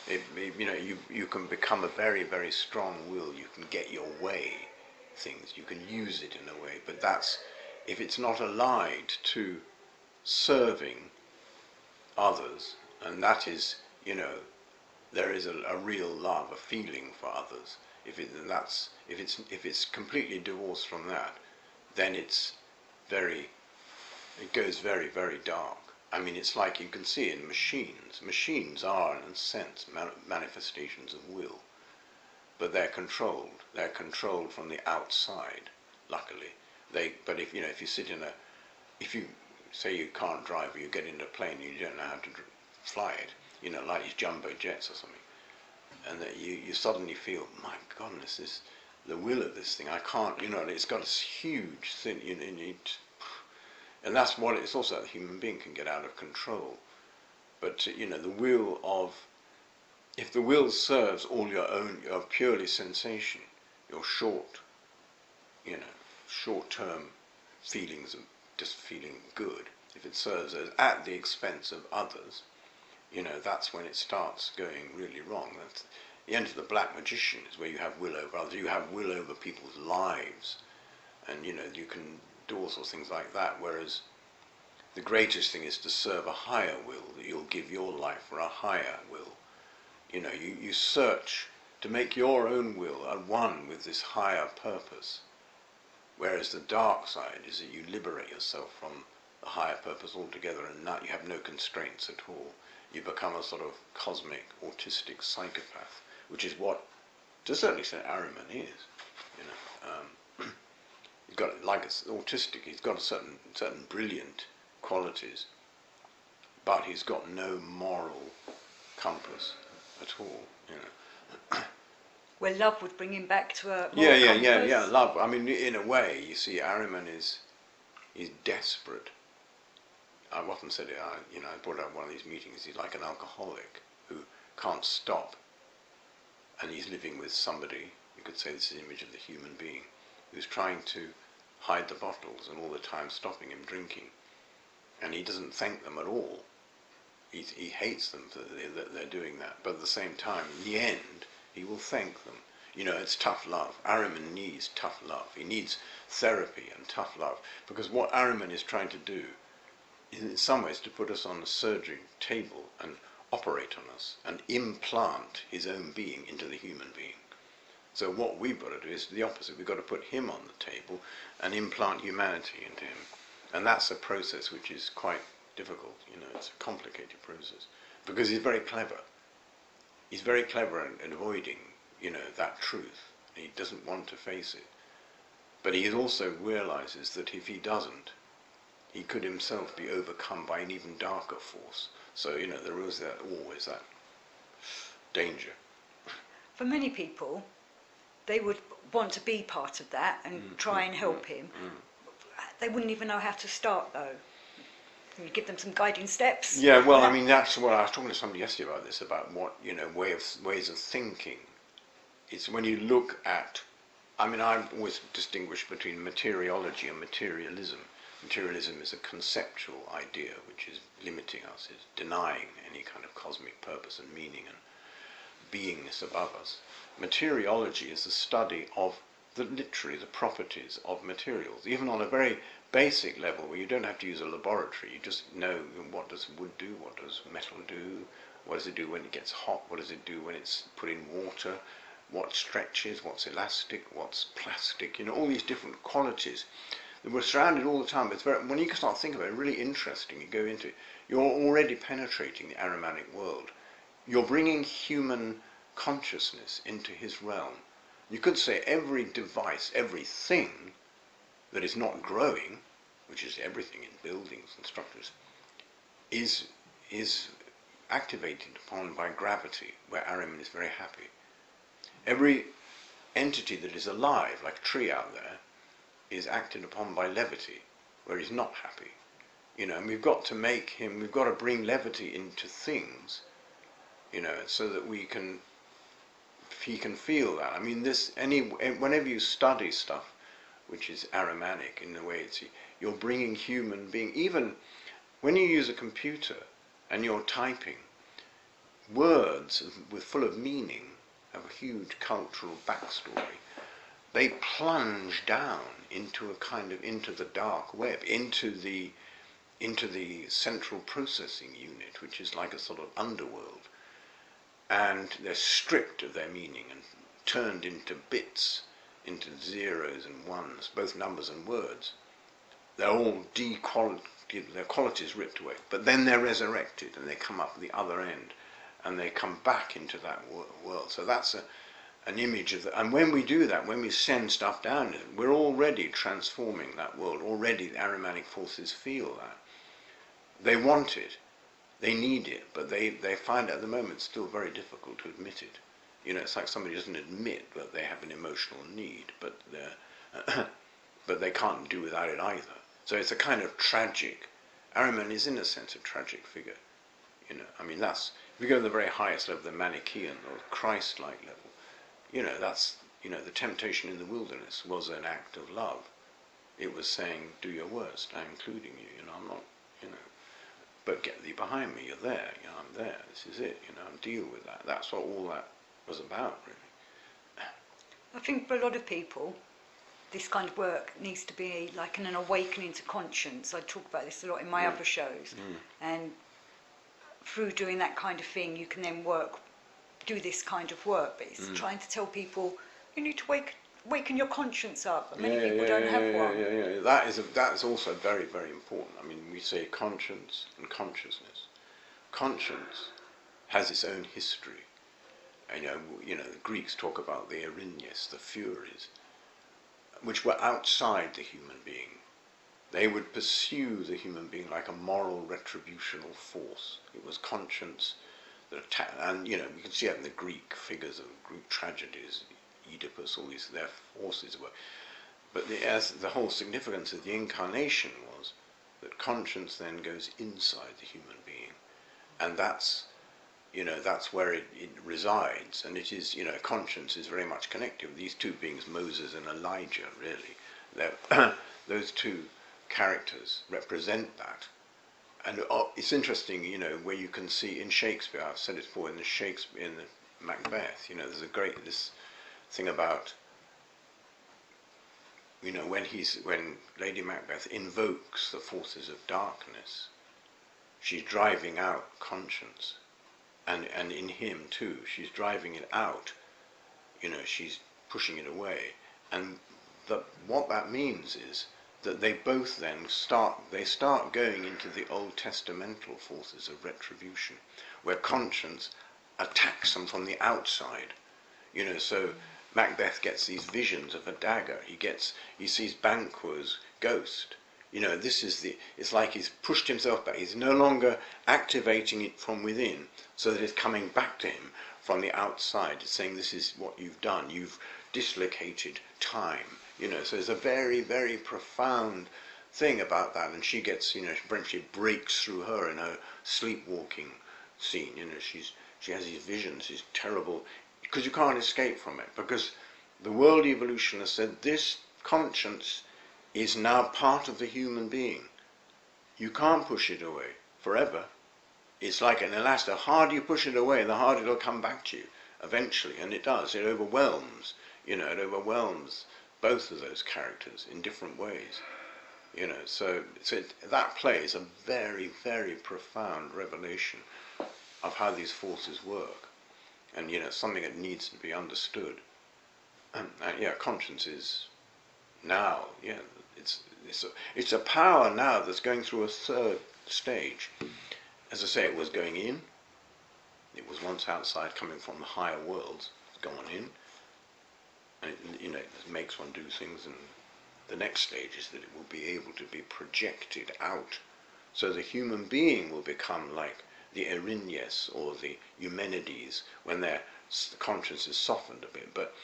[SPEAKER 2] You know, you can become a very, very strong will. You can get your way things. You can use it in a way. But that's, if it's not allied to serving others, and that is, you know, there is a real love, a feeling for others. If it's completely divorced from that, then it goes very, very dark. I mean, it's like you can see in machines. Machines are, in a sense, manifestations of will, but they're controlled. They're controlled from the outside. Luckily, But if you sit in if you say you can't drive, or you get into a plane, and you don't know how to fly it. You know, like these jumbo jets or something, and that you suddenly feel, my goodness, the will of this thing. I can't. You know, it's got this huge thing. You need. And that's what it's also that the human being can get out of control. But you know, the will of, if the will serves all your purely sensation, your short-term feelings of just feeling good, if it serves as at the expense of others, you know, that's when it starts going really wrong. That's the end of the black magician, is where you have will over others, you have will over people's lives, and you know, you can do all sorts of things like that, whereas the greatest thing is to serve a higher will, that you'll give your life for a higher will. You know, you search to make your own will at one with this higher purpose, whereas the dark side is that you liberate yourself from the higher purpose altogether, and now you have no constraints at all. You become a sort of cosmic autistic psychopath, which is what, to a certain extent, Ahriman is. You know, he's got, like, it's autistic. He's got a certain brilliant qualities, but he's got no moral compass at all. You know.
[SPEAKER 1] Where love would bring him back to a
[SPEAKER 2] Yeah. Love. I mean, in a way, you see, Ahriman is desperate. I've often said it. I brought out one of these meetings. He's like an alcoholic who can't stop, and he's living with somebody. You could say this is the image of the human being who's trying to hide the bottles and all the time stopping him drinking, and he doesn't thank them at all. He hates them that they're doing that, but at the same time, in the end, he will thank them. You know, it's tough love. Ahriman needs tough love. He needs therapy and tough love, because what Ahriman is trying to do is, in some ways, to put us on a surgery table and operate on us and implant his own being into the human being. So what we've got to do is the opposite. We've got to put him on the table and implant humanity into him. And that's a process which is quite difficult. You know, it's a complicated process, because he's very clever. He's very clever in avoiding, you know, that truth. He doesn't want to face it. But he also realizes that if he doesn't, he could himself be overcome by an even darker force. So, you know, there is always that danger.
[SPEAKER 1] For many people, they would want to be part of that and try and help him. They wouldn't even know how to start, though. Can you give them some guiding steps?
[SPEAKER 2] Yeah, well, I mean, that's what I was talking to somebody yesterday about this, about what, you know, ways of thinking. It's when you look at, I mean, I've always distinguished between materiology and materialism. Materialism is a conceptual idea which is limiting us, is denying any kind of cosmic purpose and meaning and beingness above us. Materiology is the study of literally the properties of materials, even on a very basic level where you don't have to use a laboratory. You just know, what does wood do, what does metal do, what does it do when it gets hot, what does it do when it's put in water, what stretches, what's elastic, what's plastic, you know, all these different qualities. We're surrounded all the time. It's very, when you start thinking about it, really interesting. You go into it, you're already penetrating the Ahrimanic world. You're bringing human consciousness into his realm. You could say every device, everything that is not growing, which is everything in buildings and structures, is activated upon by gravity, where Ahriman is very happy. Every entity that is alive, like a tree out there, is acted upon by levity, where he's not happy. You know, and we've got to make him, we've got to bring levity into things, you know, so that he can feel that. I mean, whenever you study stuff which is Ahrimanic in the way you're bringing human being, even when you use a computer and you're typing, words full of meaning have a huge cultural backstory. They plunge down into into the dark web, into the central processing unit, which is like a sort of underworld, and they're stripped of their meaning and turned into bits, into zeros and ones, both numbers and words. They're all their qualities ripped away, but then they're resurrected and they come up at the other end and they come back into that world. So that's an image of and when we do that, when we send stuff down, we're already transforming that world. Already the Ahrimanic forces feel that. They want it, they need it, but they find it at the moment still very difficult to admit it. You know, it's like somebody doesn't admit that they have an emotional need, but they can't do without it either. So it's a kind of tragic. Ahriman is in a sense a tragic figure. You know, I mean, that's, if you go to the very highest level, the Manichaean or Christ-like level, you know, that's, you know, the temptation in the wilderness was an act of love. It was saying, do your worst, I'm including you, you know, I'm not, you know. but get thee behind me, you're there, you know, I'm there, this is it, you know, and deal with that. That's what all that was about, really.
[SPEAKER 1] I think for a lot of people, this kind of work needs to be like an awakening to conscience. I talk about this a lot in my other shows. And through doing that kind of thing, you can then do this kind of work. But it's trying to tell people, you need to waken your conscience up. Many people don't have one.
[SPEAKER 2] That's also very, very important. I mean, we say conscience and consciousness. Conscience has its own history. And, you know, the Greeks talk about the Erinyes, the Furies, which were outside the human being. They would pursue the human being like a moral retributional force. It was conscience that attacked, and you know, we can see that in the Greek figures of Greek tragedies, Oedipus, all these, their forces were. But the whole significance of the incarnation was that conscience then goes inside the human being, and that's, you know, that's where it resides, and it is, you know, conscience is very much connected with these two beings, Moses and Elijah, really. Those two characters represent that. And it's interesting, you know, where you can see in Shakespeare, I've said it before, in Macbeth, you know, there's this thing about, you know, when Lady Macbeth invokes the forces of darkness, she's driving out conscience. And in him too, she's driving it out, you know, she's pushing it away. And what that means is that they both then start going into the Old Testamental forces of retribution, where conscience attacks them from the outside. You know, so Macbeth gets these visions of a dagger. He sees Banquo's ghost. You know, it's like he's pushed himself back. He's no longer activating it from within, so that it's coming back to him from the outside. It's saying, this is what you've done. You've dislocated time. You know, so there's a very, very profound thing about that. And she gets, you know, she breaks through her in her sleepwalking scene. You know, she has these visions, these terrible, because you can't escape from it. Because the world evolutionists said this conscience is now part of the human being. You can't push it away forever. It's like an elastic. The harder you push it away, the harder it'll come back to you eventually. And it does. It overwhelms. You know, it overwhelms both of those characters in different ways. You know, so that play is a very, very profound revelation of how these forces work. And, you know, something that needs to be understood. And yeah, conscience is now, yeah, it's a power now that's going through a third stage. As I say, it was going in. It was once outside, coming from the higher worlds. It's gone in. And it, you know, it makes one do things, and the next stage is that it will be able to be projected out. So the human being will become like the Erinyes or the Eumenides when their conscience is softened a bit. But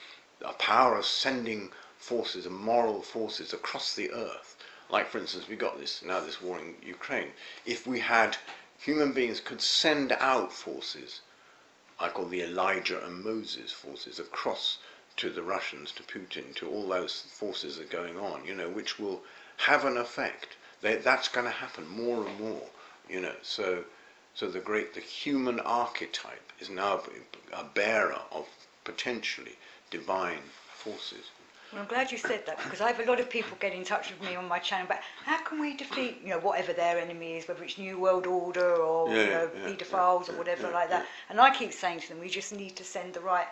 [SPEAKER 2] a power of sending forces and moral forces across the earth. Like, for instance, we got this war in Ukraine. If we had human beings could send out forces, I call the Elijah and Moses forces, across to the Russians, to Putin, to all those forces that are going on, you know, which will have an effect. That's going to happen more and more, you know. So the human archetype is now a bearer of potentially divine forces.
[SPEAKER 1] Well, I'm glad you said that, because I have a lot of people get in touch with me on my channel about how can we defeat, you know, whatever their enemy is, whether it's New World Order or paedophiles or whatever like that. And I keep saying to them, we just need to send the right.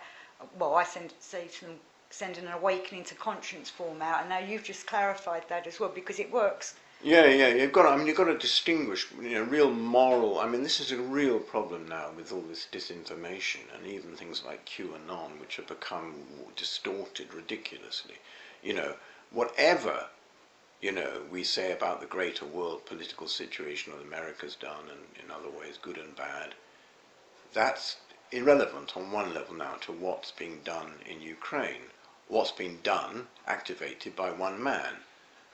[SPEAKER 1] Well, I say to them, send an awakening to conscience form out, and now you've just clarified that as well, because it works.
[SPEAKER 2] Yeah, you've got to distinguish, you know, real moral. I mean, this is a real problem now with all this disinformation and even things like QAnon, which have become distorted ridiculously. You know, whatever, you know, we say about the greater world political situation that America's done, and in other ways good and bad, that's irrelevant on one level now to what's being done in Ukraine. What's being done, activated by one man.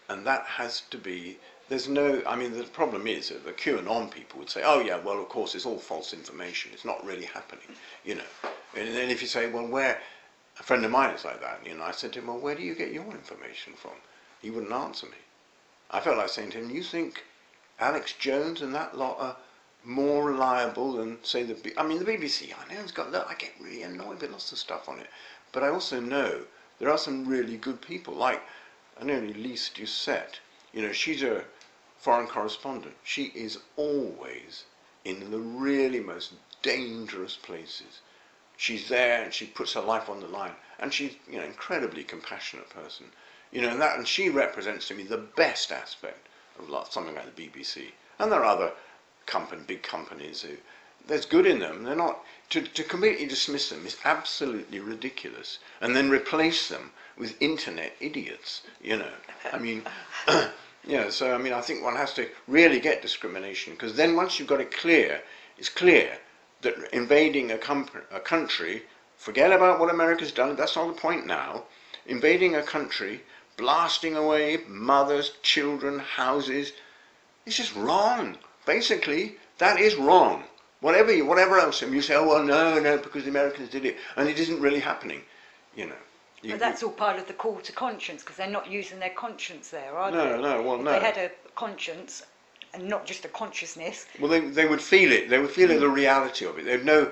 [SPEAKER 2] And that has to be, there's no, I mean, the problem is that the QAnon people would say, oh yeah, well, of course, it's all false information. It's not really happening, you know. And then if you say, well, where, a friend of mine is like that, you know, I said to him, well, where do you get your information from? He wouldn't answer me. I felt like saying to him, you think Alex Jones and that lot are more reliable than, say, the BBC. I know it's got, look, I get really annoyed with lots of stuff on it, but I also know there are some really good people, like, I know Lise Doucette, she's a foreign correspondent. She is always in the really most dangerous places. She's there and she puts her life on the line, and she's, incredibly compassionate person, and she represents to me the best aspect of something like the BBC. And there are other big companies who, there's good in them. They're not, to completely dismiss them is absolutely ridiculous, and then replace them with internet idiots, I mean, so I think one has to really get discrimination, because then once you've got it clear, it's clear that invading a country, forget about what America's done, that's not the point now, invading a country, blasting away mothers, children, houses, it's just wrong. Basically, that is wrong. Whatever else, and you say, oh well, no, because the Americans did it, and it isn't really happening,
[SPEAKER 1] But that's all part of the call to conscience, because they're not using their conscience there, are they?
[SPEAKER 2] No.
[SPEAKER 1] If they had a conscience and not just a consciousness.
[SPEAKER 2] Well, they would feel it. They would feel the reality of it. They'd know,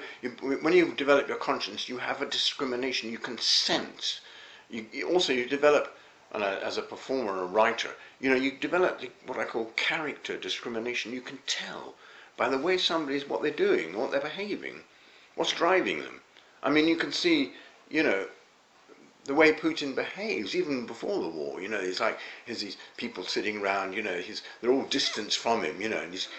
[SPEAKER 2] when you develop your conscience, you have a discrimination. You can sense. You develop, as a performer, a writer, you develop what I call character discrimination. You can tell by the way somebody's, what they're doing, what they're behaving, what's driving them. I mean, you can see, the way Putin behaves, even before the war, it's like there's these people sitting around, they're all distanced from him, and he's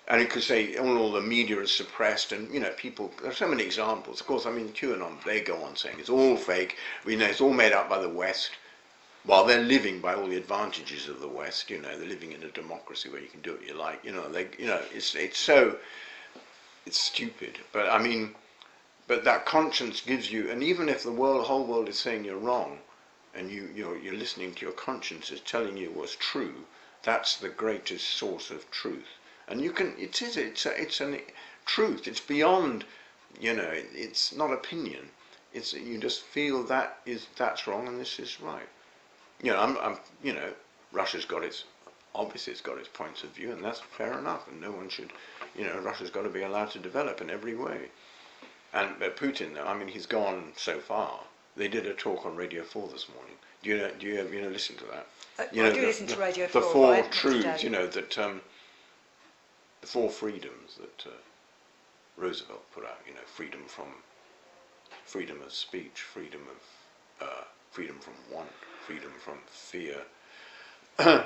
[SPEAKER 2] and you could say all the media is suppressed, and people. There's so many examples. Of course, QAnon, they go on saying it's all fake. It's all made up by the West, while they're living by all the advantages of the West. They're living in a democracy where you can do what you like. It's stupid, but that conscience gives you, and even if the whole world is saying you're wrong, and you're listening to your conscience is telling you what's true, that's the greatest source of truth. And it's a truth. It's beyond, it's not opinion. You just feel that's wrong and this is right. Russia's got obviously it's got its points of view, and that's fair enough. And no one should, Russia's got to be allowed to develop in every way. But Putin, he's gone so far. They did a talk on Radio 4 this morning. Do you listen to that?
[SPEAKER 1] I do listen to Radio 4.
[SPEAKER 2] The four truths, that the four freedoms that Roosevelt put out. Freedom of speech, freedom from want, freedom from fear. And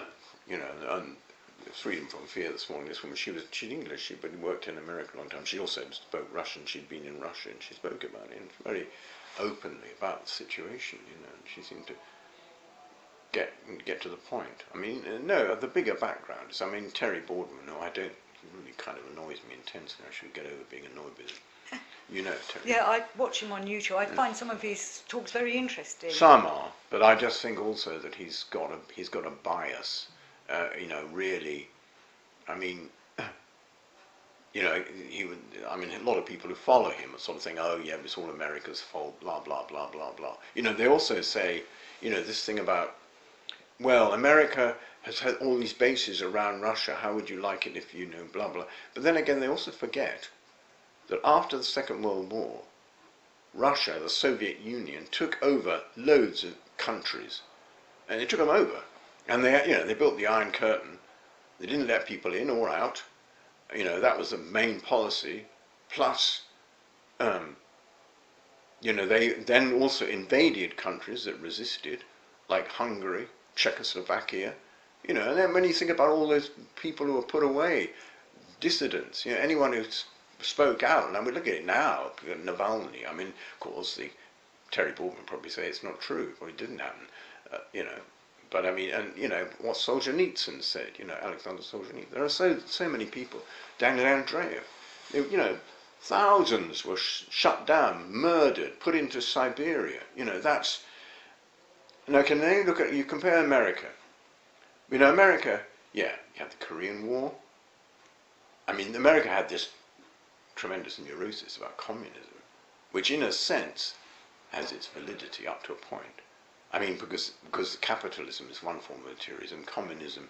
[SPEAKER 2] freedom from fear this morning. This woman, she's English, but worked in America a long time. She also spoke Russian. She'd been in Russia, and she spoke about it very openly about the situation. And she seemed to get to the point. The bigger background is, Terry Boardman. No, I don't. He really kind of annoys me intensely. I should get over being annoyed with him. Terry.
[SPEAKER 1] Yeah, I watch him on YouTube. I find some of his talks very interesting.
[SPEAKER 2] Some are, but I just think also that he's got a bias. Really, he would. A lot of people who follow him are sort of saying, "Oh, yeah, it's all America's fault." Blah blah blah blah blah. They also say, this thing about, well, America has had all these bases around Russia. How would you like it if blah blah? But then again, they also forget that after the Second World War, Russia, the Soviet Union, took over loads of countries, and they took them over. And they built the Iron Curtain. They didn't let people in or out. That was the main policy. Plus, they then also invaded countries that resisted, like Hungary, Czechoslovakia. And then when you think about all those people who were put away, dissidents, anyone who spoke out. And we look at it now, Navalny. Of course, Terry Boardman probably say it's not true, or it didn't happen. But what Solzhenitsyn said, Alexander Solzhenitsyn. There are so many people. Daniel Andreev. Thousands were shut down, murdered, put into Siberia. That's. Can you look at, you compare America. America, you had the Korean War. America had this tremendous neurosis about communism, which in a sense has its validity up to a point. Because capitalism is one form of materialism, communism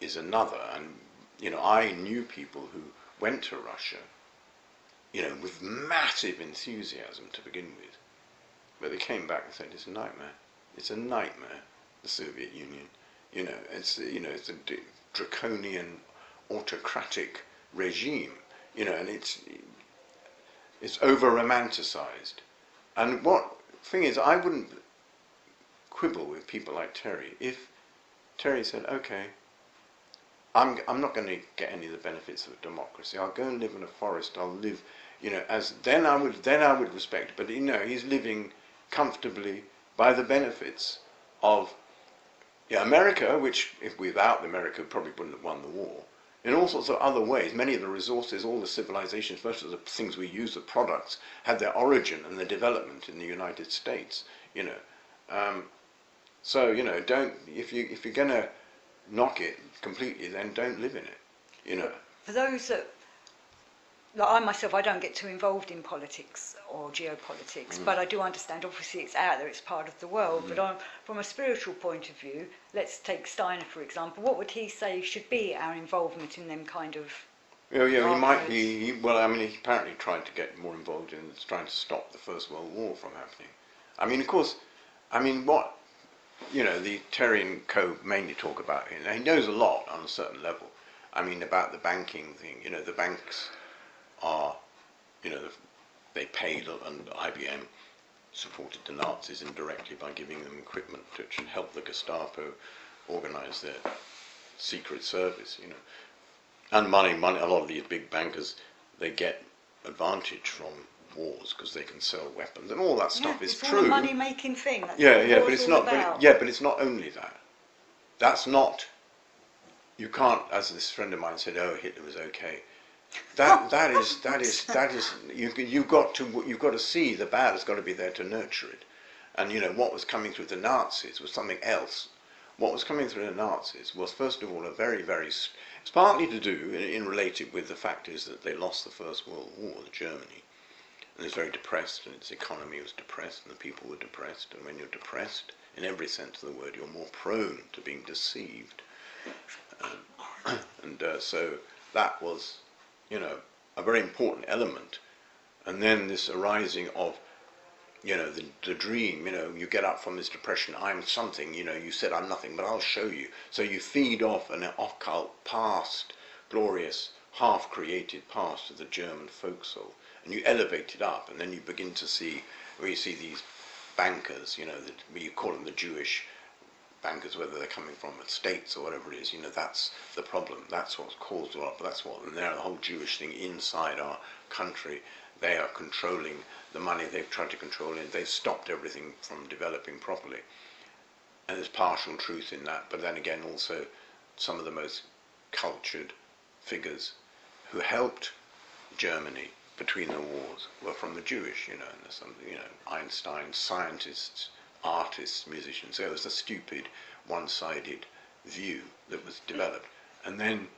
[SPEAKER 2] is another. And, you know, I knew people who went to Russia, you know, with massive enthusiasm to begin with. But they came back and said, it's a nightmare. It's a nightmare, the Soviet Union. You know, it's a draconian, autocratic regime. You know, and it's over-romanticized. And what thing is, I wouldn't quibble with people like Terry if Terry said, okay, I'm not going to get any of the benefits of democracy. I'll go and live in a forest. I'll live, you know, then I would respect. But you know, he's living comfortably by the benefits of America, which if without America probably wouldn't have won the war. In all sorts of other ways, many of the resources, all the civilizations, most of the things we use, the products, had their origin and their development in the United States. You know, so you know, don't if you're going to knock it completely, then don't live in it. You know.
[SPEAKER 1] For those that, like I myself, I don't get too involved in politics or geopolitics, but I do understand, obviously it's out there, it's part of the world, but from a spiritual point of view, let's take Steiner for example, what would he say should be our involvement in them kind of
[SPEAKER 2] Yeah, he might be, well, I mean, he apparently tried to get more involved in trying to stop the First World War from happening. I mean, of course, I mean, what, you know, the Terry and Co. mainly talk about, and he knows a lot on a certain level. I mean, about the banking thing, you know, the banks are, you know, they paid, and IBM supported the Nazis indirectly by giving them equipment which helped the Gestapo organize their secret service, you know. And money, a lot of these big bankers, they get advantage from wars because they can sell weapons and all that stuff is true.
[SPEAKER 1] It's all a money-making thing. That's
[SPEAKER 2] but it's not. But it's not only that. That's not. You can't, as this friend of mine said, "Oh, Hitler was okay." That is. You've got to see the bad has got to be there to nurture it. And you know what was coming through the Nazis was something else. What was coming through the Nazis was, first of all, a very, very. It's partly to do, in related with the fact is that they lost the First World War, Germany, and it was very depressed, and its economy was depressed, and the people were depressed. And when you're depressed, in every sense of the word, you're more prone to being deceived. So that was, you know, a very important element. And then this arising of, you know, the dream, you know, you get up from this depression, I'm something, you know, you said I'm nothing, but I'll show you. So you feed off an occult past, glorious, half-created past of the German folk soul, and you elevate it up, and then you begin to see, where you see these bankers, you know, you call them the Jewish bankers, whether they're coming from the States or whatever it is, you know, that's the problem. That's what's caused a lot, and they're the whole Jewish thing inside our country. They are controlling the money, they've tried to control it, they've stopped everything from developing properly. And there's partial truth in that, but then again also some of the most cultured figures who helped Germany between the wars were from the Jewish, you know, and there's some, you know, Einstein, scientists, artists, musicians. So it was a stupid, one-sided view that was developed. And then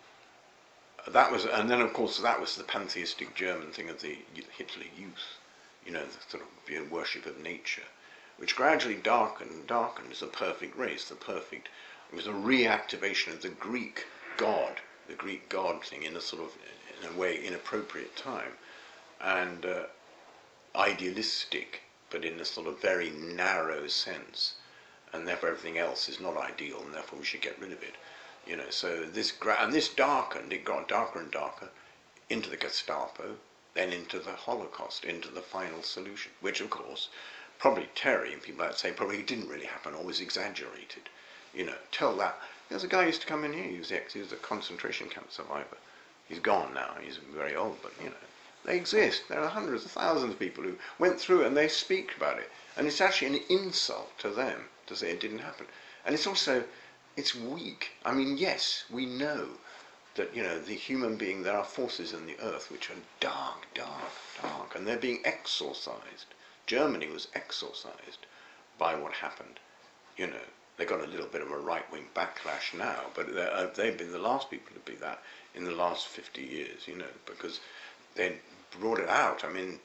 [SPEAKER 2] of course that was the pantheistic German thing of the Hitler Youth, you know, the sort of worship of nature, which gradually darkened and darkened as the perfect race, it was a reactivation of the Greek god thing in a sort of, in a way, inappropriate time, and idealistic, but in a sort of very narrow sense, and therefore everything else is not ideal, and therefore we should get rid of it. You know, so this darkened, it got darker and darker into the Gestapo, then into the Holocaust, into the final solution, which of course, probably Terry and people like that say probably didn't really happen or was exaggerated. You know, tell that. There's a guy who used to come in here, he was a concentration camp survivor. He's gone now, he's very old, but you know, they exist. There are hundreds of thousands of people who went through it and they speak about it. And it's actually an insult to them to say it didn't happen. And it's also, it's weak. I mean, yes, we know that, you know, the human being, there are forces in the earth which are dark, and they're being exorcised. Germany was exorcised by what happened. You know, they got a little bit of a right-wing backlash now, but they've been the last people to be that in the last 50 years, you know, because they brought it out. I mean,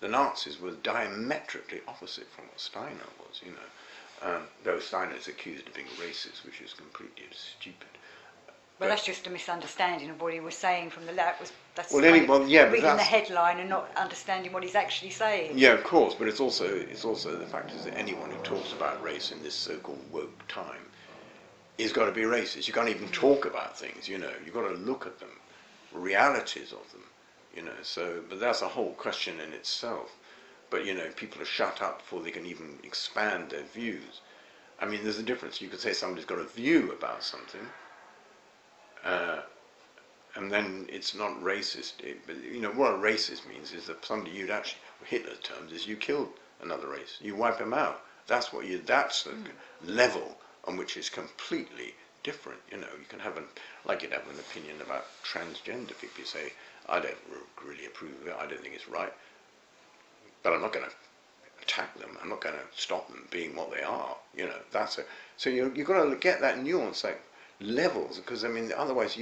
[SPEAKER 2] the Nazis were diametrically opposite from what Steiner was, you know. Though Steiner is accused of being racist, which is completely stupid.
[SPEAKER 1] Well, that's just a misunderstanding of what he was saying from the letter. That's
[SPEAKER 2] Well,
[SPEAKER 1] kind of
[SPEAKER 2] yeah, but
[SPEAKER 1] reading the
[SPEAKER 2] that's,
[SPEAKER 1] headline and not understanding what he's actually saying.
[SPEAKER 2] yeah, of course, but it's also the fact is that anyone who talks about race in this so-called woke time is got to be racist. You can't even talk about things, you know. You've got to look at them, realities of them, you know. So, but that's a whole question in itself. But, you know, people are shut up before they can even expand their views. I mean, there's a difference. You could say somebody's got a view about something, and then it's not racist. But, you know, what a racist means is that somebody you'd actually, Hitler's terms, is you killed another race. You wipe them out. That's the level on which it's completely different. You know, you can have like you'd have an opinion about transgender people. You say, I don't really approve of it. I don't think it's right. But I'm not going to attack them. I'm not going to stop them being what they are. You know, so you've got to get that nuance, like levels, because I mean, otherwise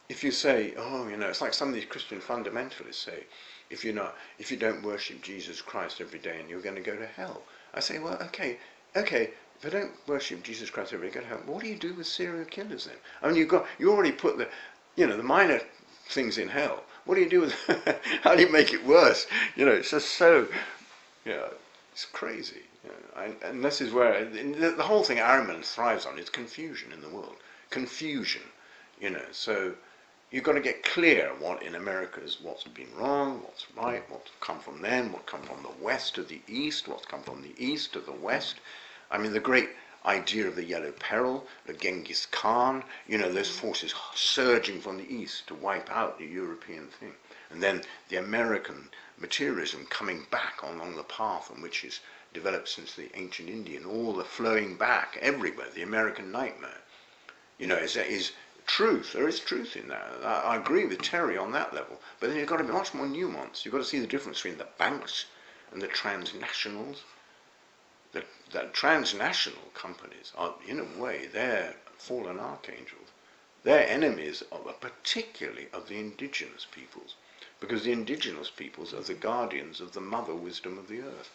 [SPEAKER 2] if you say, oh, you know, it's like some of these Christian fundamentalists say, if you don't worship Jesus Christ every day, and you're going to go to hell. I say, well, okay, if I don't worship Jesus Christ every day, go to hell. What do you do with serial killers then? I mean, you already put the minor things in hell. What do you do with? How do you make it worse? You know, it's just so, you know, it's crazy. You know, and this is where the whole thing Ariman thrives on is confusion in the world. Confusion, you know. So you've got to get clear what in America is what's been wrong, what's right, what's come from them, what come from the west to the east, what's come from the east to the west. I mean, the great idea of the Yellow Peril, the Genghis Khan, you know, those forces surging from the east to wipe out the European thing. And then the American materialism coming back along the path on which it's developed since the ancient Indian, all the flowing back everywhere, the American nightmare. You know, is truth. There is truth in that. I agree with Terry on that level. But then you've got to be much more nuanced. You've got to see the difference between the banks and the transnationals. The transnational companies are, in a way, they're fallen archangels. They're enemies particularly of the indigenous peoples, because the indigenous peoples are the guardians of the mother wisdom of the earth.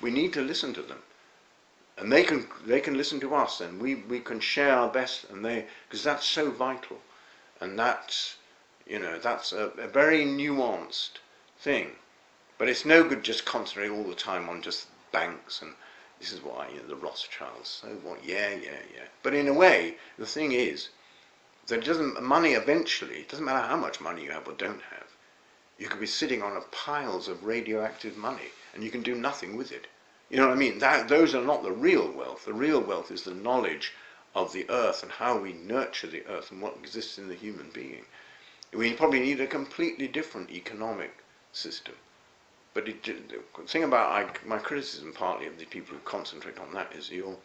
[SPEAKER 2] We need to listen to them, and they can listen to us, and we can share our best, and because that's so vital, and that's, you know, that's a very nuanced thing. But it's no good just concentrating all the time on just banks and this is why, you know, the Rothschilds, so what, yeah. But in a way, the thing is, that money eventually, it doesn't matter how much money you have or don't have, you could be sitting on piles of radioactive money, and you can do nothing with it. You know what I mean? Those are not the real wealth. The real wealth is the knowledge of the earth and how we nurture the earth and what exists in the human being. We probably need a completely different economic system. But the thing about my criticism partly of the people who concentrate on that is you're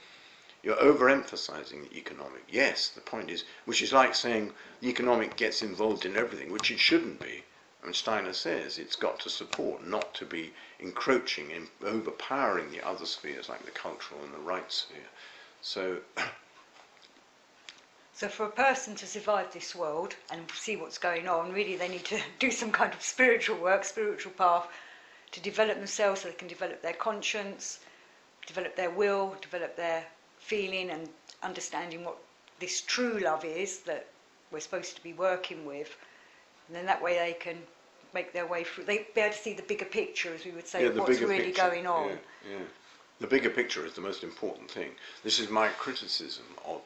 [SPEAKER 2] overemphasizing the economic. Yes, the point is, which is like saying the economic gets involved in everything, which it shouldn't be. And Steiner says it's got to support, not to be encroaching and overpowering the other spheres like the cultural and the rights sphere.
[SPEAKER 1] So for a person to survive this world and see what's going on, really they need to do some kind of spiritual work, spiritual path, to develop themselves so they can develop their conscience, develop their will, develop their feeling and understanding what this true love is that we're supposed to be working with. And then that way they can make their way through, they'd be able to see the bigger picture, as we would say, what's really going on.
[SPEAKER 2] Yeah. The bigger picture is the most important thing. This is my criticism of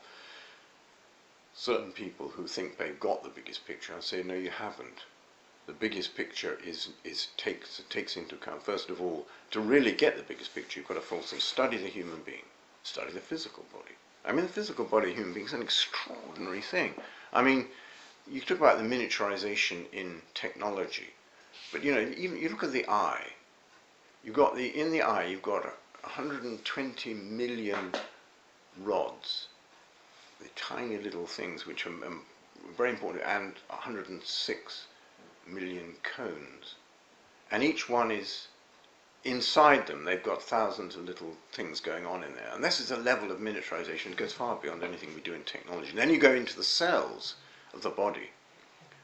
[SPEAKER 2] certain people who think they've got the biggest picture. I say, no, you haven't. The biggest picture takes into account, first of all, to really get the biggest picture, you've got to first study the human being, study the physical body. I mean, the physical body of a human being is an extraordinary thing. I mean, you talk about the miniaturization in technology, but you know, even you look at the eye. In the eye, you've got 120 million rods, the tiny little things which are very important, and 106 million cones, and each one is inside them. They've got thousands of little things going on in there, and this is a level of miniaturization that goes far beyond anything we do in technology. And then you go into the cells of the body,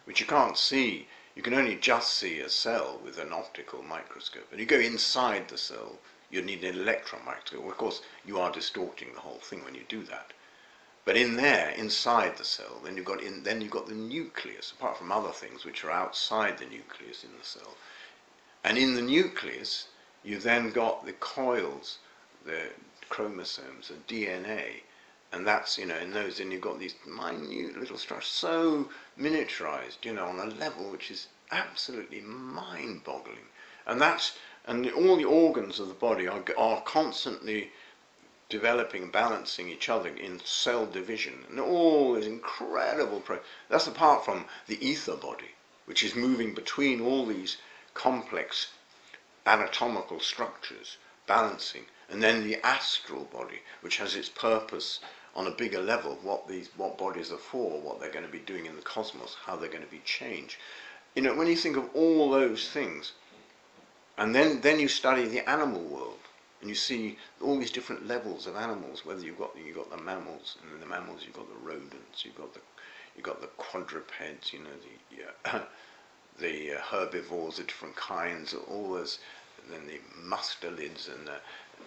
[SPEAKER 2] which you can't see. You can only just see a cell with an optical microscope, and you go inside the cell, you need an electron microscope. Of course, you are distorting the whole thing when you do that. But in there, inside the cell, then you've got the nucleus, apart from other things which are outside the nucleus in the cell. And in the nucleus, you've then got the coils, the chromosomes, the DNA, and that's, in those, then you've got these minute little structures, so miniaturized, on a level which is absolutely mind-boggling. And all the organs of the body are constantly developing, balancing each other in cell division, and all is incredible. That's apart from the ether body, which is moving between all these complex anatomical structures, balancing, and then the astral body, which has its purpose on a bigger level, what bodies are for, what they're going to be doing in the cosmos, how they're going to be changed. When you think of all those things, and then you study the animal world, and you see all these different levels of animals. Whether you've got the mammals, and in the mammals you've got the rodents, you've got the quadrupeds, the herbivores of different kinds, all those, and then the mustelids, and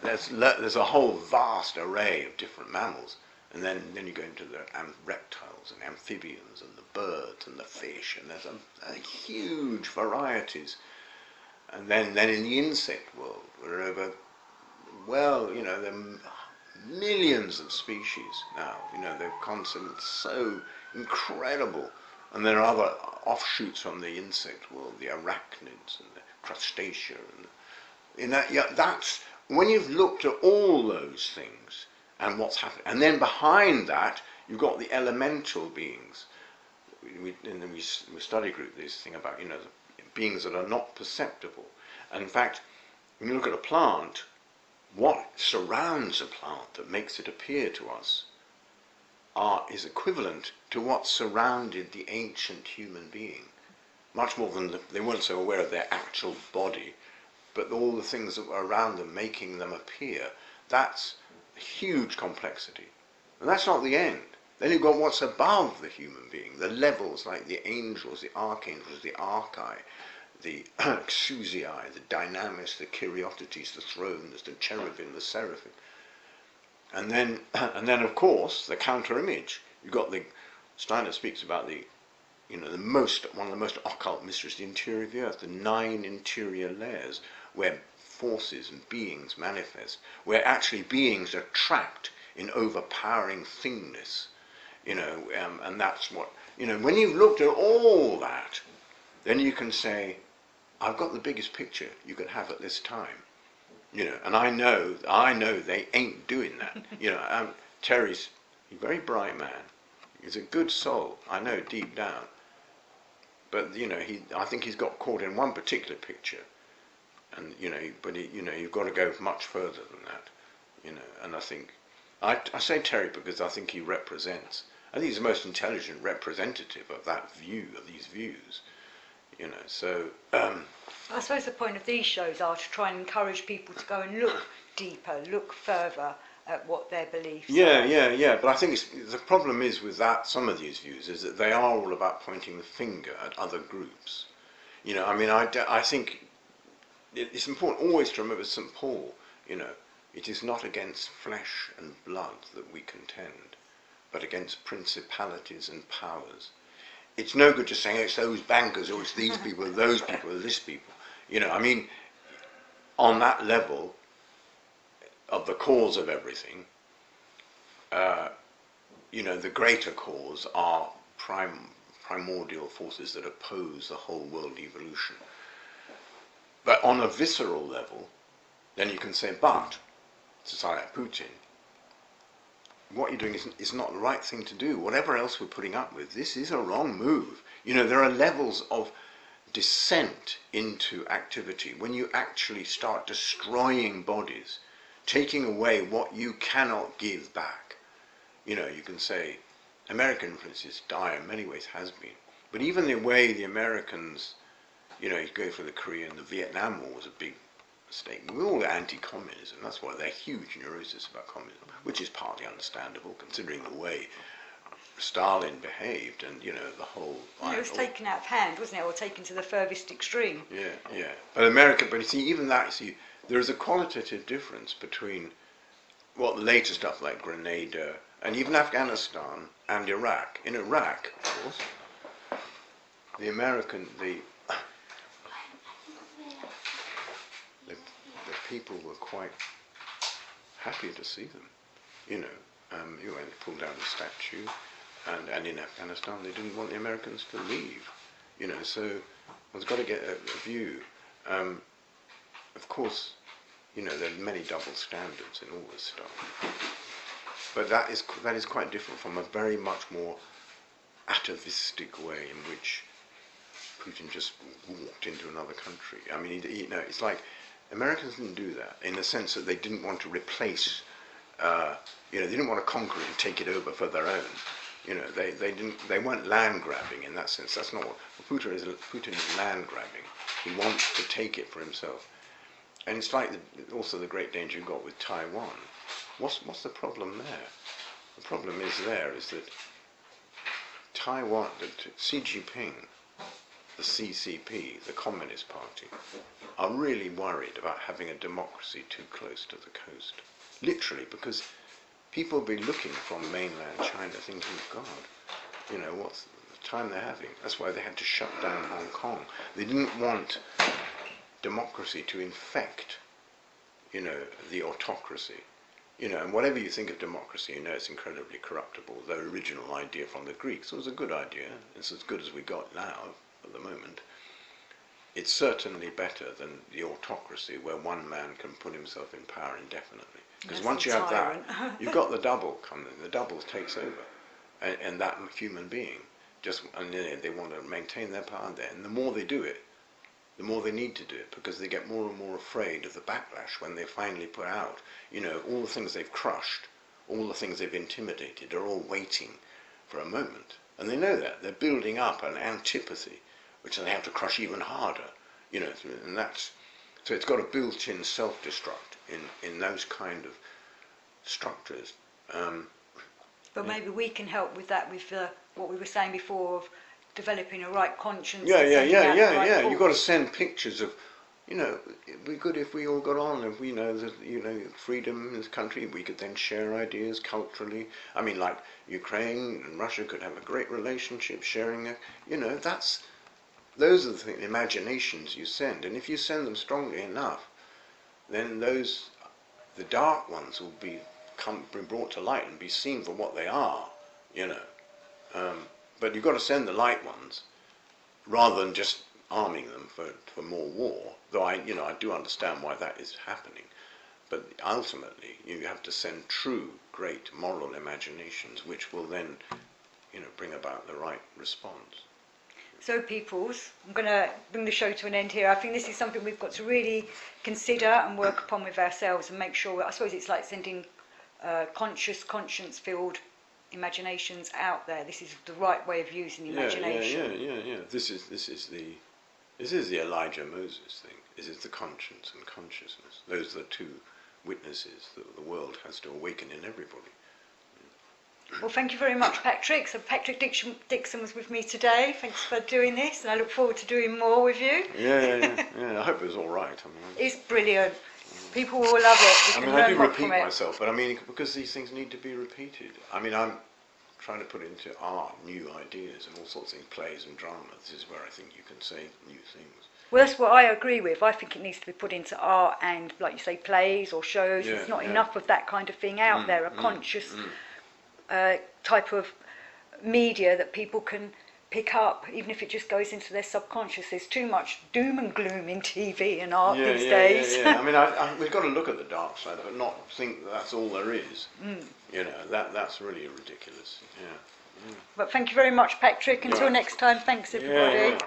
[SPEAKER 2] there's a whole vast array of different mammals. And then you go into the reptiles and amphibians and the birds and the fish, and there's a huge varieties. And then in the insect world, we're over. Well, there are millions of species now. They're constantly so incredible. And there are other offshoots from the insect world, the arachnids and the crustacea. That's when you've looked at all those things and what's happening. And then behind that, you've got the elemental beings. In the study group, this thing about, the beings that are not perceptible. And in fact, when you look at a plant, what surrounds a plant that makes it appear to us is equivalent to what surrounded the ancient human being. Much more than they weren't so aware of their actual body, but all the things that were around them making them appear. That's a huge complexity. And that's not the end. Then you've got what's above the human being, the levels like the angels, the archangels, the archai, the exousiae, the dynamis, the kyriotutes, the thrones, the cherubim, the seraphim. And then of course, the counter-image. You've got Steiner speaks about one of the most occult mysteries, the interior of the earth, the 9 interior layers, where forces and beings manifest, where actually beings are trapped in overpowering thingness, and that's what, when you've looked at all that, then you can say, I've got the biggest picture you could have at this time, and I know they ain't doing that. Terry's a very bright man. He's a good soul, I know deep down. But I think he's got caught in one particular picture, and you've got to go much further than that, And I think I say Terry because I think he represents. I think he's the most intelligent representative of that view, of these views, So
[SPEAKER 1] I suppose the point of these shows are to try and encourage people to go and look deeper, look further at what their beliefs are.
[SPEAKER 2] Yeah. But I think the problem is with that. Some of these views is that they are all about pointing the finger at other groups. I think it's important always to remember St. Paul. It is not against flesh and blood that we contend, but against principalities and powers. It's no good just saying it's those bankers or it's these people, or those people, or this people. On that level of the cause of everything, the greater cause are primordial forces that oppose the whole world evolution. But on a visceral level, then you can say, but, society like Putin, what you're doing is not the right thing to do. Whatever else we're putting up with, this is a wrong move. There are levels of descent into activity when you actually start destroying bodies, taking away what you cannot give back. You can say American influence is dire in many ways, has been. But even the way the Americans, you go for the Korean, the Vietnam War was a big mistake. We're all anti-communism. That's why they're huge neurosis about communism, which is partly understandable considering the way Stalin behaved and, the whole...
[SPEAKER 1] It was taken out of hand, wasn't it? Or taken to the furthest extreme.
[SPEAKER 2] Yeah. But America, but you see, even that, there is a qualitative difference between what later stuff like Grenada and even Afghanistan and Iraq. In Iraq, of course, the people were quite happy to see them. You went to pull down the statue, and in Afghanistan they didn't want the Americans to leave. So one's got to get a view. Of course, there are many double standards in all this stuff. But that is quite different from a very much more atavistic way in which Putin just walked into another country. I mean, it's like Americans didn't do that in the sense that they didn't want to replace, they didn't want to conquer it and take it over for their own. They weren't land grabbing in that sense. That's not what Putin is. Putin is land grabbing. He wants to take it for himself. And it's like also the great danger you've got with Taiwan. What's the problem there? The problem is that Taiwan, Xi Jinping, the CCP, the Communist Party, are really worried about having a democracy too close to the coast. Literally, because people will be looking from mainland China thinking, God, what's the time they're having? That's why they had to shut down Hong Kong. They didn't want democracy to infect, the autocracy. And whatever you think of democracy, it's incredibly corruptible. The original idea from the Greeks was a good idea. It's as good as we got now at the moment. It's certainly better than the autocracy where one man can put himself in power indefinitely. Because once you have that, you've got the double coming. The double takes over, and that human being they want to maintain their power there. And the more they do it, the more they need to do it, because they get more and more afraid of the backlash when they finally put out, all the things they've crushed, all the things they've intimidated are all waiting for a moment. And they know that. They're building up an antipathy, which they have to crush even harder, and that's, so it's got a built-in self-destruct in those kind of structures.
[SPEAKER 1] But maybe we can help with that, with what we were saying before of developing a right conscience.
[SPEAKER 2] Yeah. You've got to send pictures of, it'd be good if we all got on, if we know that, freedom in this country, we could then share ideas culturally. I mean, like Ukraine and Russia could have a great relationship, sharing their, those are the things, imaginations you send. And if you send them strongly enough, then the dark ones will be brought to light and be seen for what they are, But you've got to send the light ones, rather than just arming them for more war. Though I do understand why that is happening. But ultimately, you have to send true, great moral imaginations, which will then, bring about the right response.
[SPEAKER 1] So, peoples, I'm going to bring the show to an end here. I think this is something we've got to really consider and work upon with ourselves and make sure. I suppose it's like sending conscience-filled imaginations out there. This is the right way of using the imagination.
[SPEAKER 2] Yeah. This is the Elijah Moses thing. This is the conscience and consciousness. Those are the two witnesses that the world has to awaken in everybody.
[SPEAKER 1] Well, thank you very much, Patrick. So Patrick Dixon was with me today. Thanks for doing this, and I look forward to doing more with you.
[SPEAKER 2] Yeah. I hope it was all right.
[SPEAKER 1] It's brilliant. People will love it.
[SPEAKER 2] I do repeat myself, but because these things need to be repeated. I'm trying to put into art new ideas and all sorts of things, plays and drama. This is where I think you can say new things.
[SPEAKER 1] Well, that's what I agree with. I think it needs to be put into art and, like you say, plays or shows. There's not enough of that kind of thing out there, a conscious type of media that people can pick up, even if it just goes into their subconscious. There's too much doom and gloom in TV and art these days.
[SPEAKER 2] We've got to look at the dark side, but not think that's all there is. That's really ridiculous.
[SPEAKER 1] But thank you very much, Patrick. Until next time, thanks everybody.